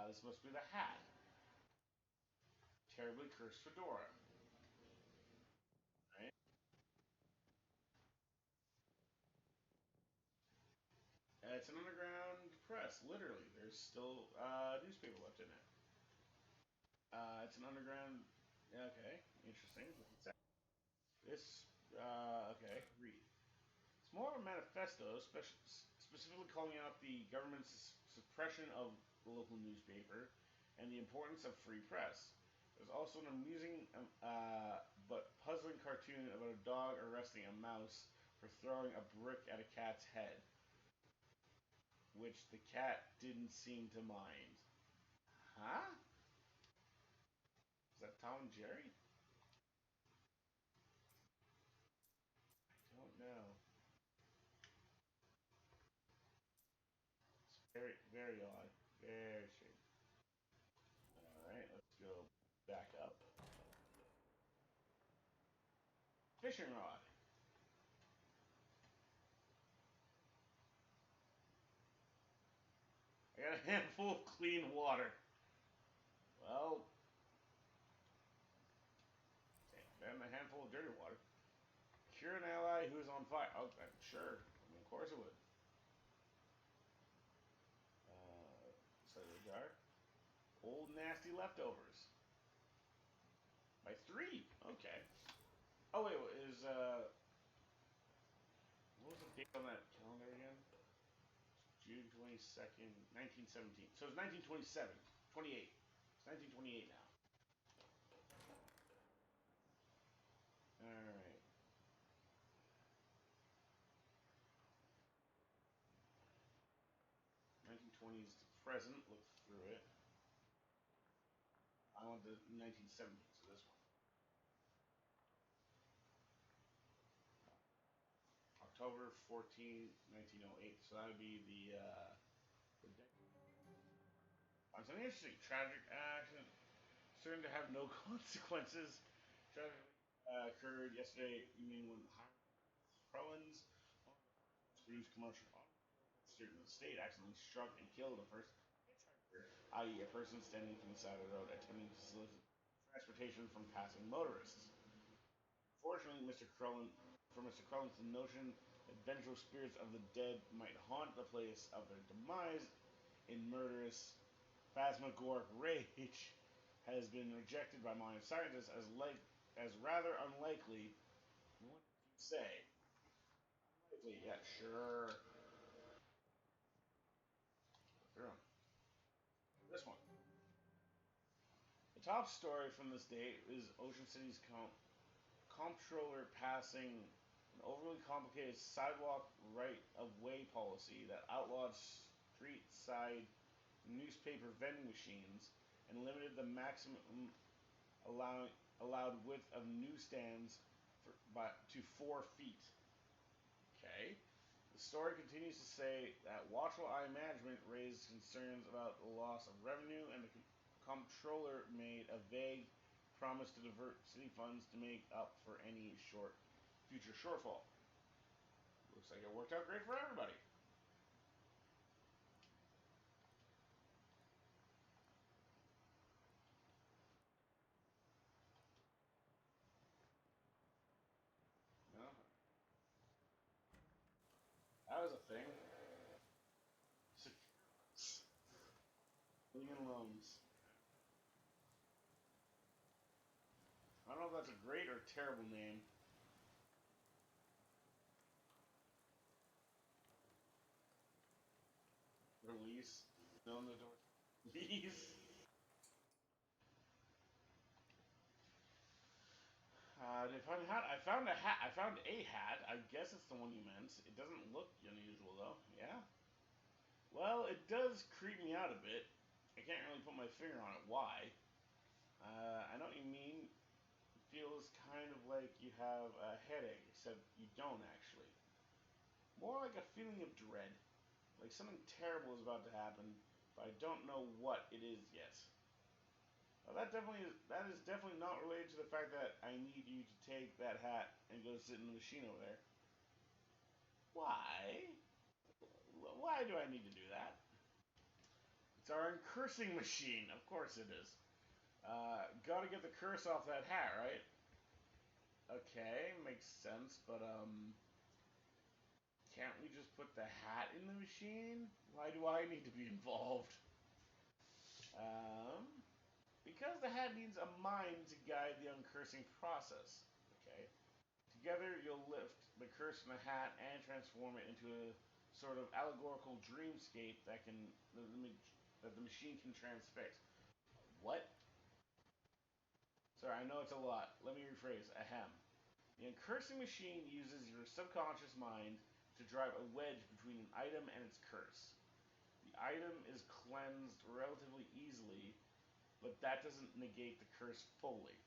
This must be the hat. Terribly cursed fedora. Right? It's an underground press, literally. There's still newspaper left in it. It's an underground. Okay, interesting. This. Okay, read. It's more of a manifesto, specifically calling out the government's suppression of the local newspaper and the importance of free press. There's also an amusing but puzzling cartoon about a dog arresting a mouse for throwing a brick at a cat's head, which the cat didn't seem to mind. Huh? Is that Tom and Jerry? Very odd. Very strange. Alright, let's go back up. Fishing rod. I got a handful of clean water. Well, and a handful of dirty water. Cure an ally who is on fire. Oh, sure. I mean, of course it would. Cellular jar. Old nasty leftovers. By 3. Okay. Oh wait, what was the date on that calendar again? June 22nd, 1917. So it's 1927. 28. It's 1928 now. Alright. 1920s to present. Look through it. I want the 1970s, so this one. October 14, 1908. So that would be the something interesting. Tragic accident certain to have no consequences. Tragically occurred yesterday evening when Crellins, Scrooge commercial student in the state, accidentally struck and killed a person, i.e., a person standing from the side of the road attempting to solicit transportation from passing motorists. Fortunately, for Mr. Crellins, the notion that vengeful spirits of the dead might haunt the place of their demise in murderous, phantasmagoric rage has been rejected by modern scientists as rather unlikely. What did you say? Unlikely, yeah, sure. This one. The top story from this date is Ocean City's comptroller passing an overly complicated sidewalk right of way policy that outlawed street side newspaper vending machines and limited the maximum allowed width of newsstands to 4 feet. Okay. The story continues to say that watchful eye management raised concerns about the loss of revenue, and the comptroller made a vague promise to divert city funds to make up for any future shortfall. Looks like it worked out great for everybody. No, that was a thing. Million loans. I don't know if that's a great or terrible name. Release. No, the door. Please. I found a hat. I found a hat. I found a hat. I guess it's the one you meant. It doesn't look unusual though. Yeah. Well, it does creep me out a bit. I can't really put my finger on it. Why? I know what you mean. It feels kind of like you have a headache, except you don't actually. More like a feeling of dread. Like something terrible is about to happen, but I don't know what it is yet. Well, that is definitely not related to the fact that I need you to take that hat and go sit in the machine over there. Why? Why do I need to do that? It's our cursing machine. Of course it is. Gotta get the curse off that hat, right? Okay, makes sense, but can't we just put the hat in the machine? Why do I need to be involved? Um, because the hat needs a mind to guide the uncursing process. Okay. Together, you'll lift the curse from the hat and transform it into a sort of allegorical dreamscape that the machine can transfix. What? Sorry, I know it's a lot. Let me rephrase. Ahem. The uncursing machine uses your subconscious mind to drive a wedge between an item and its curse. The item is cleansed relatively easily, but that doesn't negate the curse fully.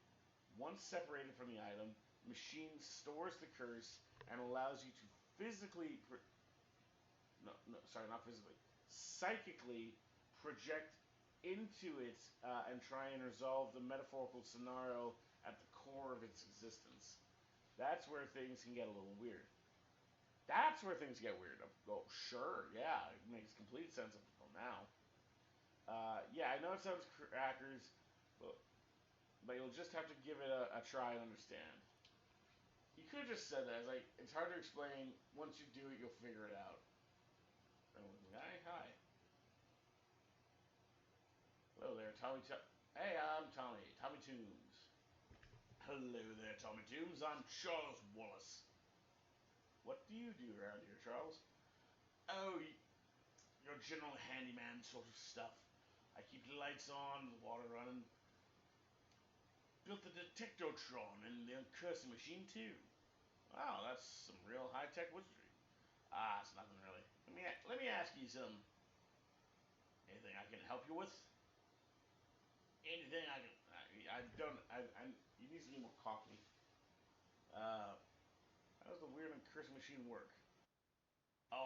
Once separated from the item, the machine stores the curse and allows you to physically. No, sorry, not physically. psychically project into it and try and resolve the metaphorical scenario at the core of its existence. That's where things can get a little weird. That's where things get weird. Oh, sure, yeah, it makes complete sense up until now. Yeah, I know it sounds crackers, but, you'll just have to give it a try and understand. You could have just said that. It's like it's hard to explain. Once you do it, you'll figure it out. Oh, guy, hi. Hello there, Tommy. Hey, I'm Tommy. Tommy Toombs. Hello there, Tommy Toombs. I'm Charles Wallace. What do you do around here, Charles? Oh, your general handyman sort of stuff. I keep the lights on, the water running. Built the detectotron and the uncursing machine too. Wow, that's some real high-tech wizardry. Ah, it's nothing really. Let me ask you some. Anything I can help you with? Anything I can. I don't. You need to be more cockney. Uh, how does the weird and cursing machine work? Oh,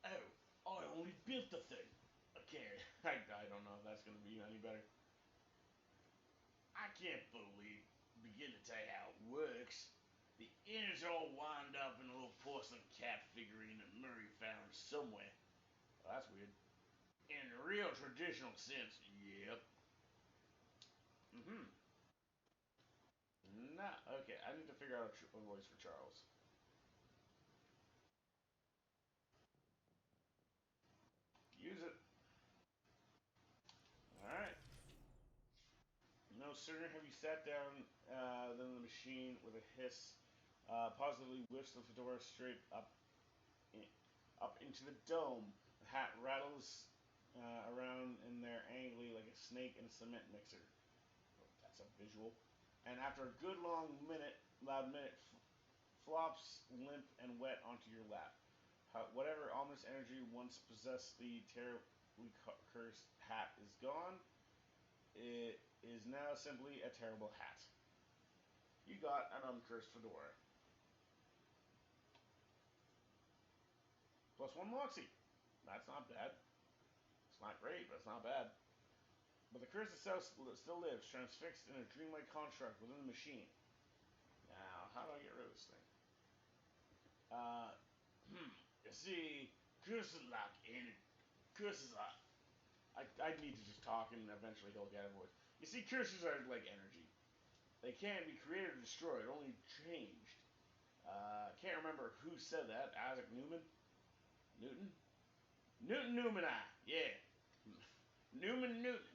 oh, I only built the thing. Okay, I don't know if that's gonna be any better. I can't begin to tell you how it works. The innards all wound up in a little porcelain cat figurine that Murray found somewhere. Well, that's weird. In the real traditional sense, yep. Mm-hmm. Nah, okay, I need to figure out a voice for Charles. Use it. Alright. No sooner have you sat down than the machine, with a hiss, positively whiffs the fedora straight up into the dome. The hat rattles around in there angrily like a snake in a cement mixer. Oh, that's a visual. And after a good loud minute, flops limp and wet onto your lap. Whatever ominous energy once possessed the terribly cursed hat is gone. It is now simply a terrible hat. You got an uncursed fedora. Plus one moxie. That's not bad. It's not great, but it's not bad. But the curse itself still lives, transfixed in a dreamlike construct within the machine. Now, how do I get rid of this thing? Uh, you see, curses like any curses are. I need to just talk and eventually he'll get a voice. You see, curses are like energy. They can't be created or destroyed, only changed. Can't remember who said that. Isaac Newman? Newton? Newton Newman, yeah. Newman Newton.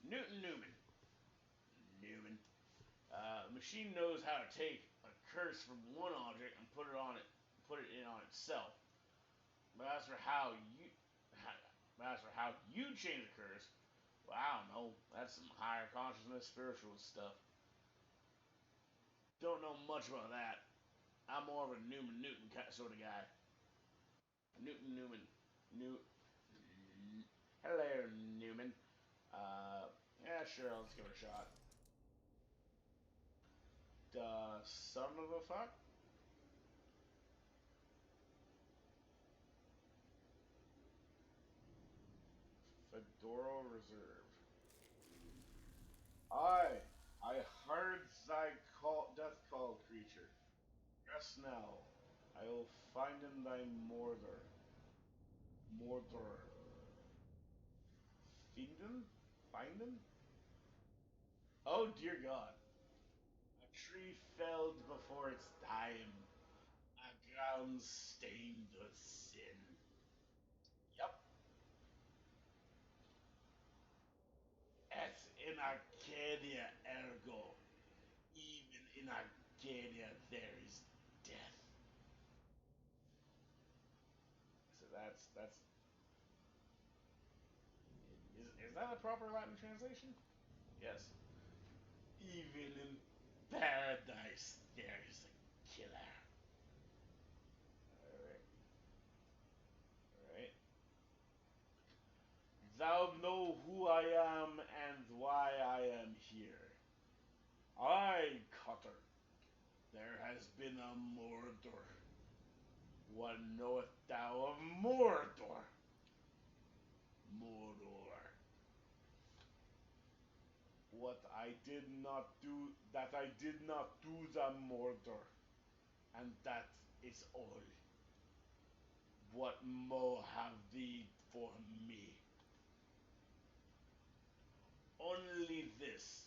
Newton Newman. Newman. The machine knows how to take a curse from one object and put it in on itself. But as for how you change a curse, well, I don't know. That's some higher consciousness, spiritual stuff. Don't know much about that. I'm more of a Newman Newton sort of guy. Newton Newman. New. Hello, Newman. Yeah, sure. Let's give it a shot. Son of a fuck. Fedora Reserve. I heard thy death call, creature. Rest now. I will find in thy Mordor. Mordor. Finden? Finden? Oh dear God. A tree felled before its time. A ground stained with sin. Yep. As in Arcadia, ergo. Even in Arcadia, there is death. So is that a proper Latin translation? Yes. Even in paradise, there is a killer. Alright, alright. Thou know who I am and why I am here. I, Cotter, there has been a Mordor. What knowest thou of Mordor? Mordor. What I did not do, that I did not do the Mordor, and that is all. What mo have thee for me? Only this.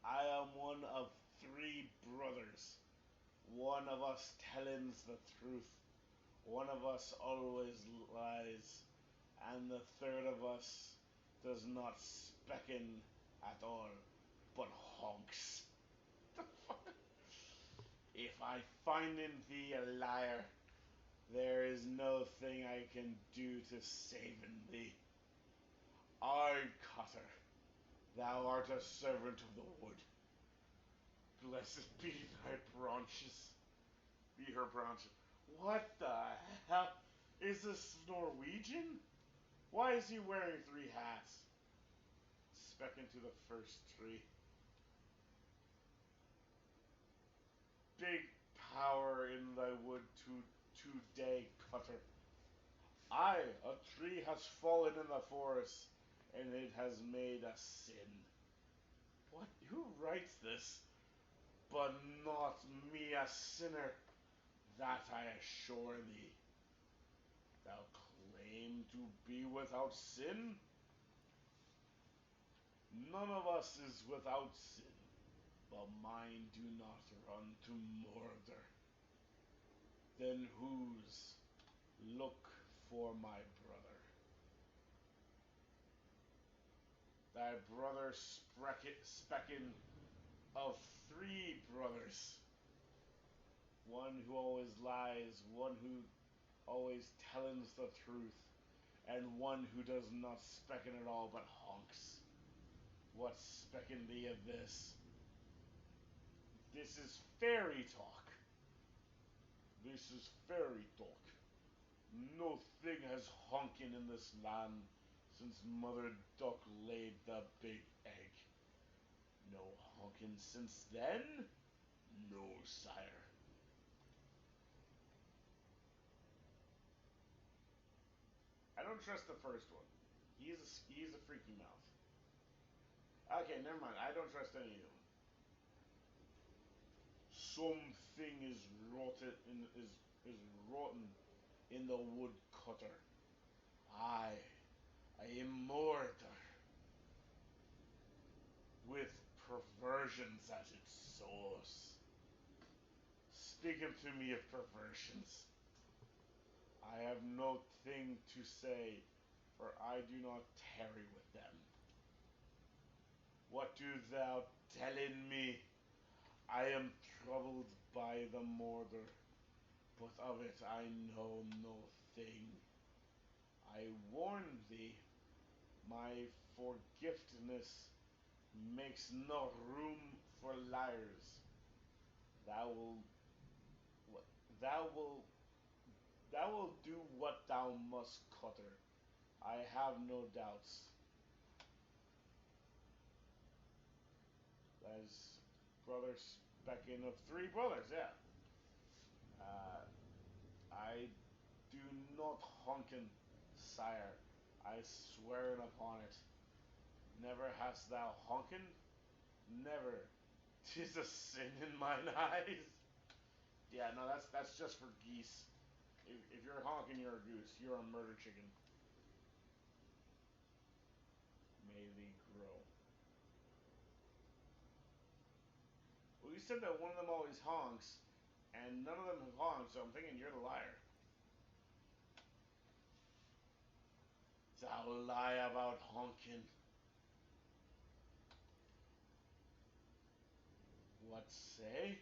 I am one of 3 brothers. One of us tellings the truth. One of us always lies. And the third of us does not specken at all, but honks. If I find in thee a liar, there is no thing I can do to save in thee. I, Cutter, thou art a servant of the wood. Blessed be thy branches. Be her branches. What the hell? Is this Norwegian? Why is he wearing 3 hats? Speck into the first tree. Big power in thy wood today, Cutter. Aye, a tree has fallen in the forest, and it has made a sin. What? Who writes this? But not me, a sinner, that I assure thee. Thou claim to be without sin? None of us is without sin, but mine do not run to Mordor. Then whose? Look for my brother. Thy brother Specken of 3 brothers. One who always lies, one who always tellings the truth, and one who does not specken at all but honks. What specken thee of this? This is fairy talk. This is fairy talk. No thing has honkin in this land since Mother Duck laid the big egg. No honkin since then? No, sire. I don't trust the first one. He's a freaky mouth. Okay, never mind. I don't trust any of them. Something is rotten in the woodcutter. I am Mordor, with perversions at its source. Speaking to me of perversions, I have no thing to say, for I do not tarry with them. What do thou tell in me? I am troubled by the Mordor, but of it I know no thing. I warn thee, my forgiftness makes no room for liars. Thou will, thou will, thou will do what thou must, Cutter. I have no doubts. As brother Specken of 3 brothers, yeah. Uh, I do not honken, sire. I swear it upon it. Never hast thou honken? Never. 'Tis a sin in mine eyes. Yeah, no, that's just for geese. If you're honking, you're a goose. You're a murder chicken. May thee grow. Well, you said that one of them always honks, and none of them have honked, so I'm thinking you're the liar. Thou lie about honking. What say?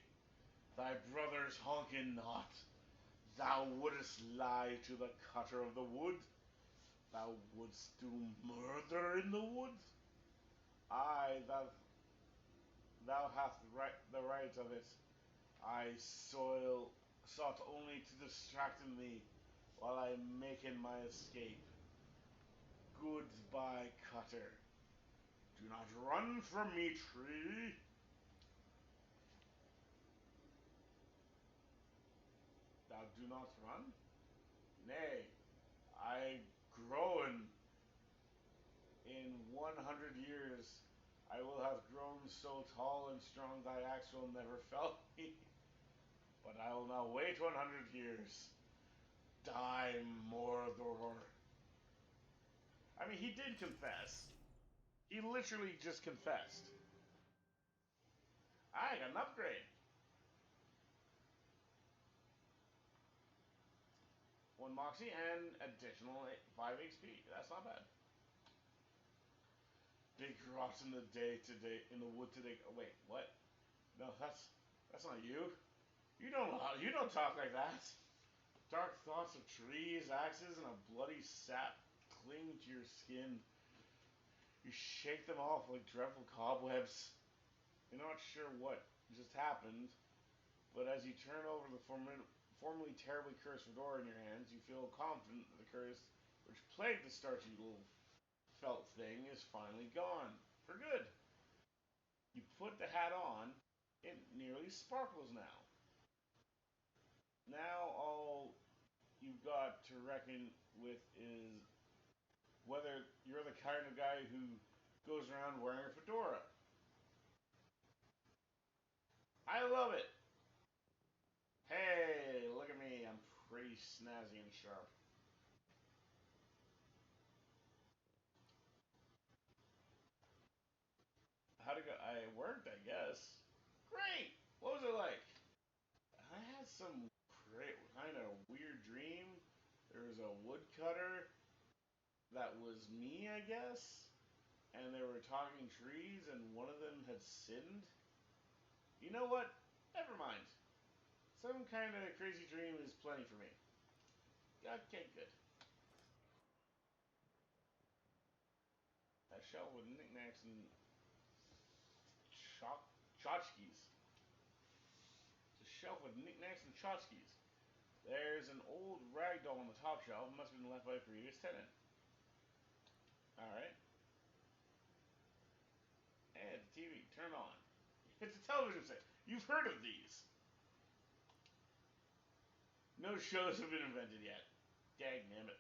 Thy brother's honking not. Thou wouldst lie to the Cutter of the wood. Thou wouldst do murder in the wood. Aye, thou hast the right of it. I sought only to distract thee while I making my escape. Goodbye, Cutter. Do not run from me, tree. Thou do not run? Nay, I grown in 100 years. I will have grown so tall and strong thy axe will never fell me. But I will not wait 100 years. Die, Mordor. I mean, he did confess. He literally just confessed. I got an upgrade. 1 Moxie and additional 5 HP. That's not bad. Big rocks in the day today in the wood today. Oh, wait, what? No, that's not you. You don't talk like that. Dark thoughts of trees, axes, and a bloody sap cling to your skin. You shake them off like dreadful cobwebs. You're not sure what just happened, but as you turn over the formerly terribly cursed fedora in your hands, you feel confident that the curse which plagued the starchy little felt thing is finally gone. For good. You put the hat on, it nearly sparkles now. Now all you've got to reckon with is whether you're the kind of guy who goes around wearing a fedora. I love it. Hey, look at me. I'm pretty snazzy and sharp. How'd it go? I worked, I guess. Great. What was it like? I had some kind of weird dream. There was a woodcutter that was me, I guess, and they were talking trees, and one of them had sinned. You know what? Never mind. Some kind of crazy dream is plenty for me. Okay, good. A shelf with knickknacks and tchotchkes. It's a shelf with knickknacks and tchotchkes. There's an old rag doll on the top shelf. Must have been left by a previous tenant. Alright. Hey, the TV, turn on. It's a television set. You've heard of these. No shows have been invented yet. Dag it.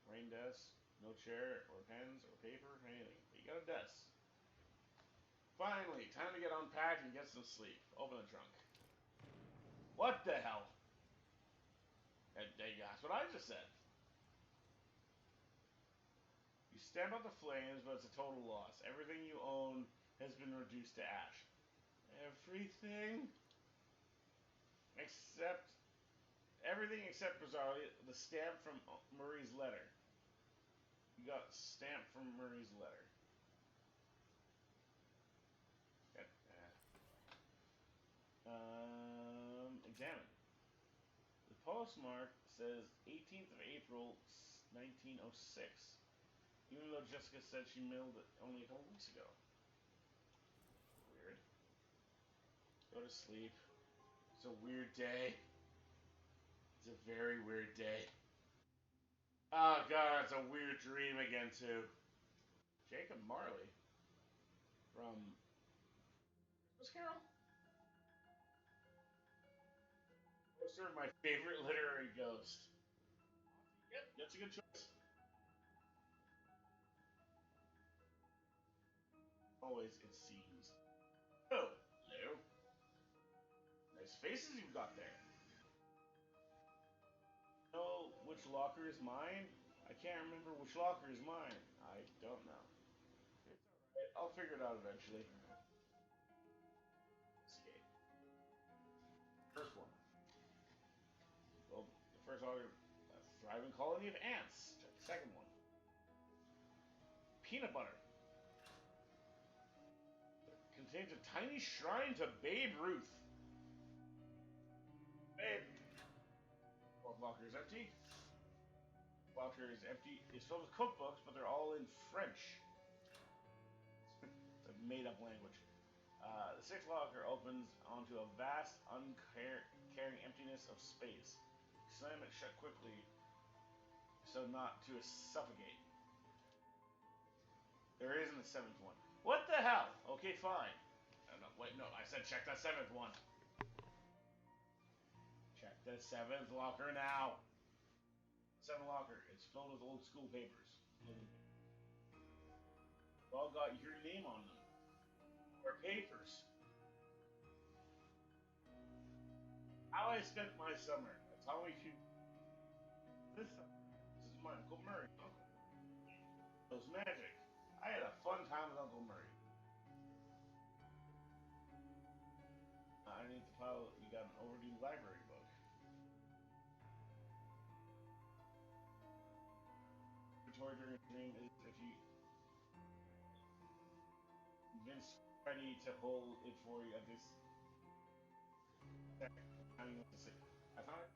Rain desk, no chair, or pens, or paper, or anything. But you got a desk. Finally, time to get unpacked and get some sleep. Open the trunk. What the hell? That's what I just said. You stamp out the flames, but it's a total loss. Everything you own has been reduced to ash. Everything? Except... Everything except, bizarrely, the stamp from Murray's letter. You got stamped from Murray's letter. Examine. The postmark says 18th of April, 1906. Even though Jessica said she mailed it only a couple weeks ago. Weird. Go to sleep. It's a weird day. It's a very weird day. Oh god, it's a weird dream again too. Jacob Marley from Christmas Carol? Poster of my favorite literary ghost. Yep, that's a good choice. Always, it seems. Oh, hello. Nice faces you've got there. Know which locker is mine? I can't remember which locker is mine. I don't know. It's alright. I'll figure it out eventually. Escape. First one. Well, the first locker, a thriving colony of ants. Check the second one. Peanut butter. Contains a tiny shrine to Babe Ruth. Babe. Fourth locker is empty. Locker is empty. It's filled with cookbooks, but they're all in French. It's a made-up language. The sixth locker opens onto a vast, uncaring emptiness of space. Slam it shut quickly so not to suffocate. There isn't a seventh one. What the hell? Okay, fine. Oh, no, wait, no, I said check that seventh one. Check. the seventh locker now. Seventh locker. It's filled with old school papers. All got your name on them. Or papers. How I spent my summer. Tell me if you. This summer. This is my Uncle Murray. Uncle knows magic. I had a fun time with Uncle Murray. Underneath the pile, you got an overdue library book. The toy during a dream is if you convince Freddy to hold it for you at this time you want to say. I thought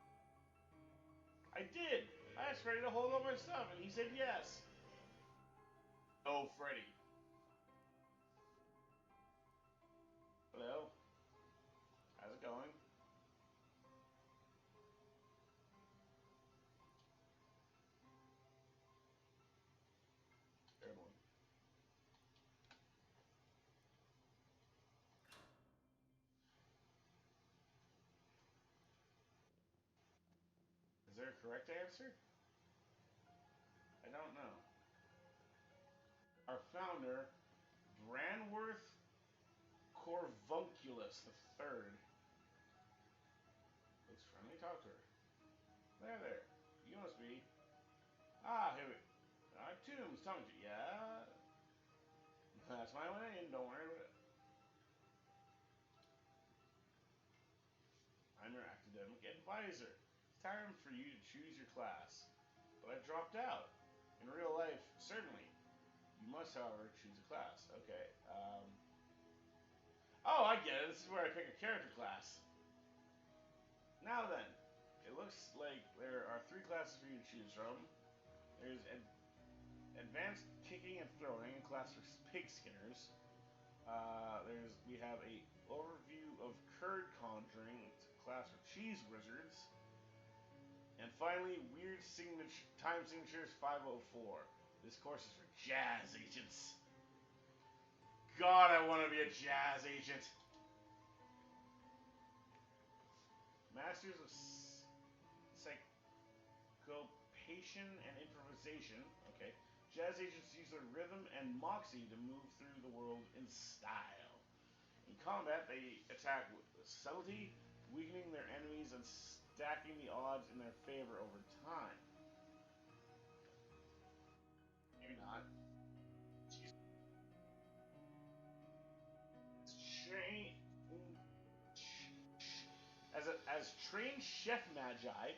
I did. I asked Freddy to hold all my stuff, and he said yes. Oh, Freddy. Hello. How's it going? Terrible. Is there a correct answer? I don't know. Our founder, Branworth Corvunculus III. Looks friendly. Talk to her. There. You must be. Ah, here we. Tombs. Tell me. Yeah. That's my name. Don't worry about it. I'm your academic advisor. It's time for you to choose your class. But I dropped out. In real life, certainly. You must, however, choose a class. Okay. Oh, I get it. This is where I pick a character class. Now then, it looks like there are three classes for you to choose from. There's advanced kicking and throwing, a class for pig skinners. We have a overview of curd conjuring, it's a class for cheese wizards. And finally, weird time signatures 504. This course is for jazz agents. God, I want to be a jazz agent. Masters of Syncopation and Improvisation. Okay. Jazz agents use their rhythm and moxie to move through the world in style. In combat, they attack with subtlety, weakening their enemies and stacking the odds in their favor over time. Maybe not. Train as trained chef magi,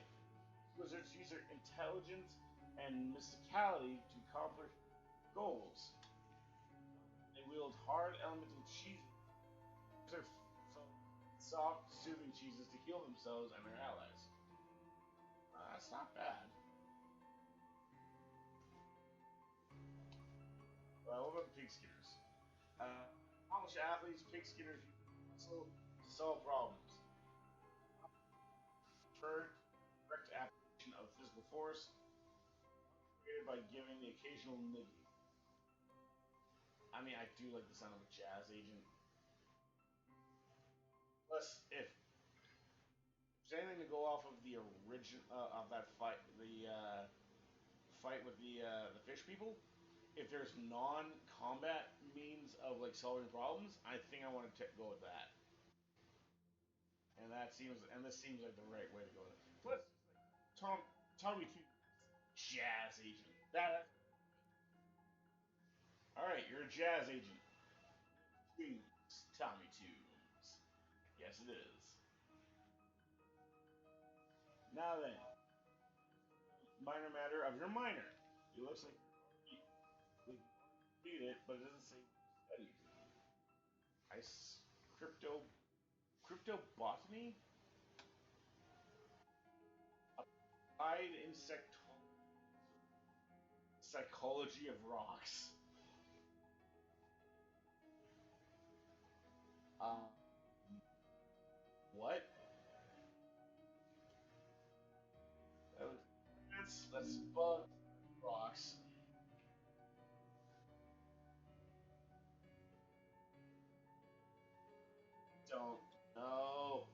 wizards use their intelligence and mysticality to accomplish goals. They wield hard elemental cheeses. They're soft, soothing cheeses to heal themselves and their allies. That's not bad. What about the pig skinners? Accomplished athletes, pig skinners use muscle to solve problems. Preferred direct application of physical force, created by giving the occasional niggy. I mean, I do like the sound of a jazz agent. Plus, if there's anything to go off of the origin of that fight, the fight with the fish people, if there's non-combat means of like solving problems, I think I want to go with that. And this seems like the right way to go. Plus, Tom Tommy Two jazz agent. That all right? You're a jazz agent. Tunes, Tommy Tunes. Yes, it is. Now then, minor matter of your minor. It looks like we completed it, but it doesn't say studies. I crypto cryptobotany, applied insect psychology of rocks. Um, what? That's bug rocks. Don't know.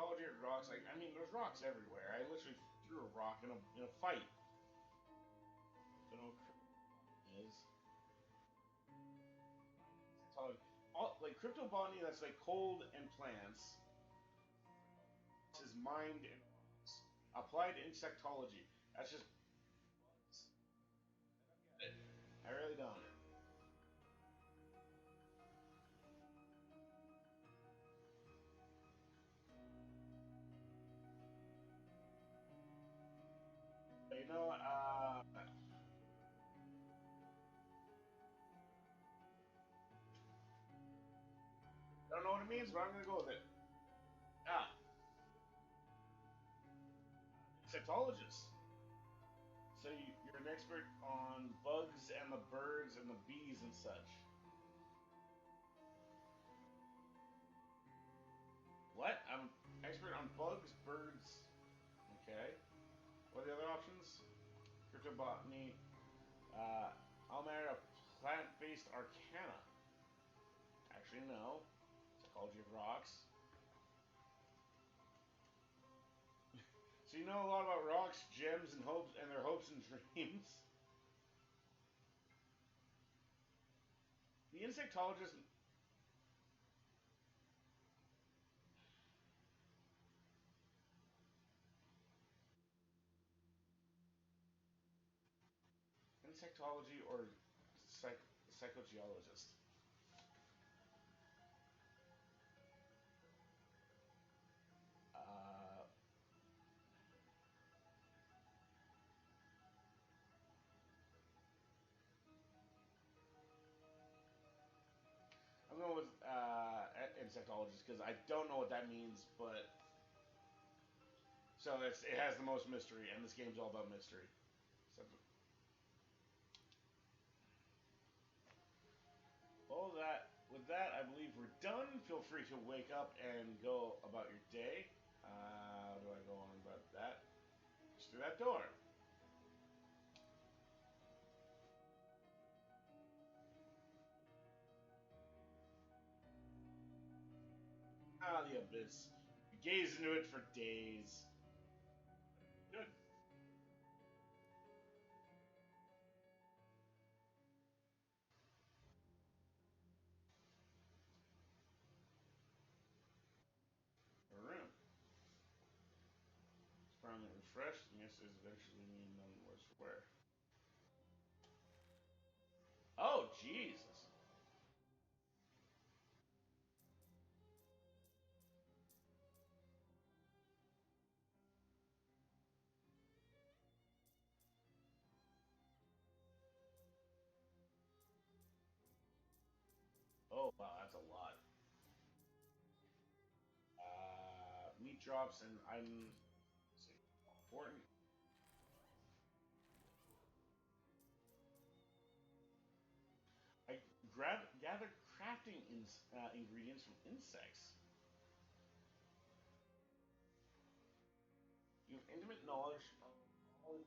Insectology or rocks, like I mean, there's rocks everywhere. I literally threw a rock in a fight. Don't know what cryptobotany is. Insectology, like cryptobotany, that's like cold and plants. This is mind and rocks. Applied insectology. That's just bugs. I don't get it. I really don't. But you know, I don't know what it means, but I'm gonna go with it. Ah, insectologist. So you're an expert on bugs and the birds and the bees and such. What? I'm expert on bugs, birds. Okay. What are the other options? Cryptobotany. Uh, I'll marry a plant-based arcana. Actually, no. Psychology of rocks. So you know a lot about rocks, gems, and hopes, and their hopes and dreams. The insectologist. Insectology or psychogeologist. Uh, I'm going with insectologist because I don't know what that means, but so it has the most mystery, and this game's all about mystery. So, all that with that, I believe we're done. Feel free to wake up and go about your day. How do I go on about that? Just through that door. Ah, the abyss. You gaze into it for days. Good. A room. It's permanently refreshed. The mist is eventually mean none the worse for wear. Oh, Jesus. Oh, wow, that's a lot. Meat drops and I'm important. I gather crafting ingredients from insects. You have intimate knowledge of all the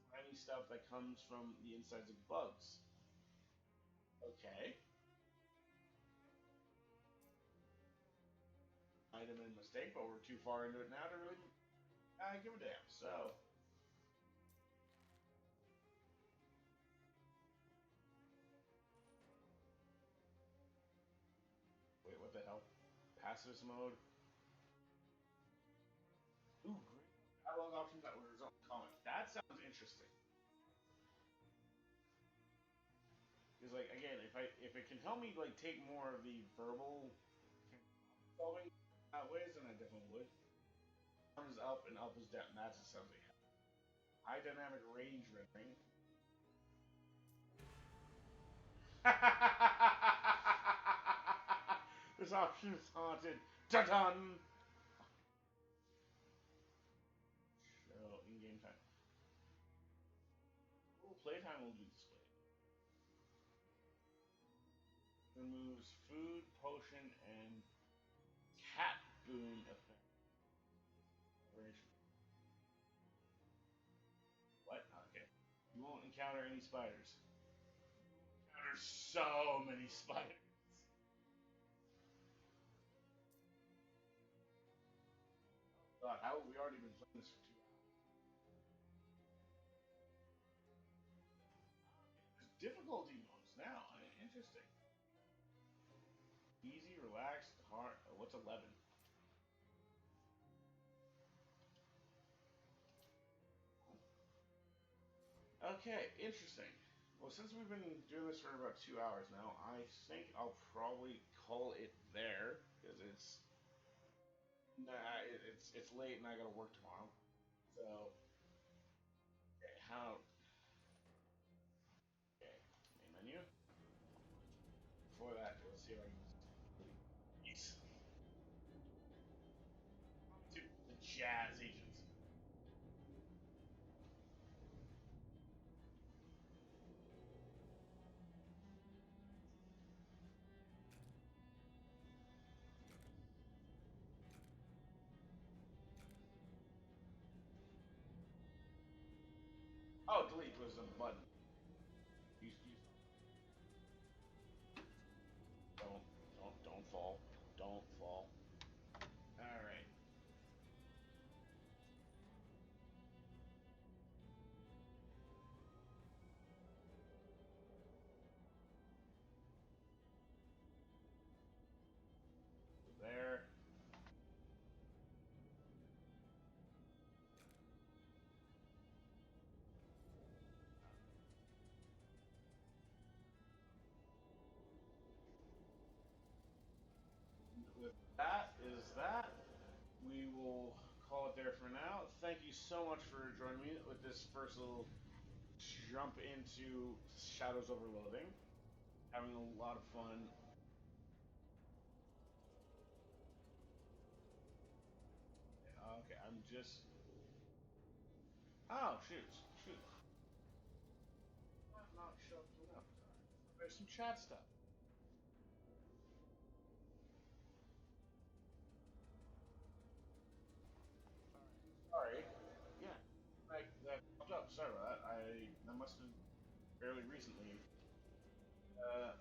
slimy stuff that comes from the insides of bugs. Okay. Might have been a mistake, but we're too far into it now to really give a damn. So, wait, what the hell? Pacifist mode. Ooh, great. Dialogue options that were result comment. That sounds interesting. Because like again, if it can help me like take more of the verbal solving ways, then I definitely would. Down is up and up is down. That's just something. High dynamic range rendering. This option is haunted. Dun dun. Show in-game time. Total playtime will be displayed. Removes food, potion, and cat boon effect. What? Okay. You won't encounter any spiders. Encounter so many spiders. how have we already been playing this for 2 hours? There's difficulty modes now. Interesting. Easy, relaxed, hard. What's 11? Okay, interesting. Well, since we've been doing this for about 2 hours now, I think I'll probably call it there because it's late and I gotta work tomorrow. So okay, how okay main menu. Before that, let's see if I can use to the jazz agents. Oh, delete was a button. Use don't don't fall. Don't fall. All right. There. With that is that. We will call it there for now. Thank you so much for joining me with this first little jump into Shadows over Loathing. Having a lot of fun. Okay, I'm just. Oh, shoot. Shoot. I'm not showing up. There's some chat stuff. Sorry. Yeah. That popped up. Sorry about that. That must have been fairly recently. Uh,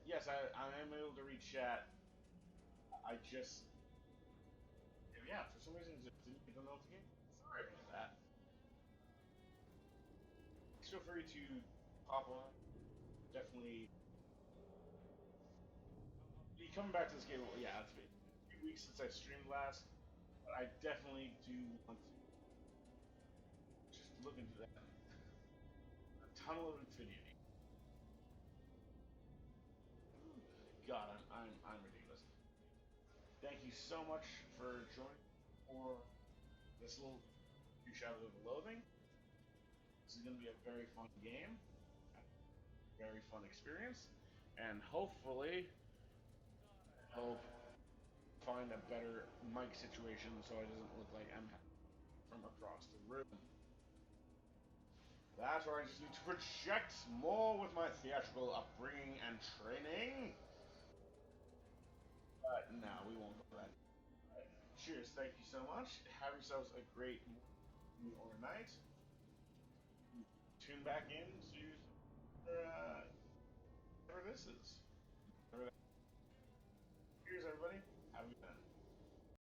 yes, I am able to read chat. I just. Yeah, for some reason, it just didn't get the notification. Sorry about that. Feel free to pop on. Definitely. You coming back to this game? Well, yeah, it's been a few weeks since I streamed last, but I definitely do want to just look into that. A tunnel of infinity. God, I'm ridiculous. Thank you so much for joining for this little few shadows of loathing. This is going to be a very fun game, very fun experience, and hopefully, hope find a better mic situation so it doesn't look like I'm from across the room. That's where I just need to project more with my theatrical upbringing and training. But no, we won't go that. Right. Cheers, thank you so much. Have yourselves a great morning or night. Tune back in to whatever this is.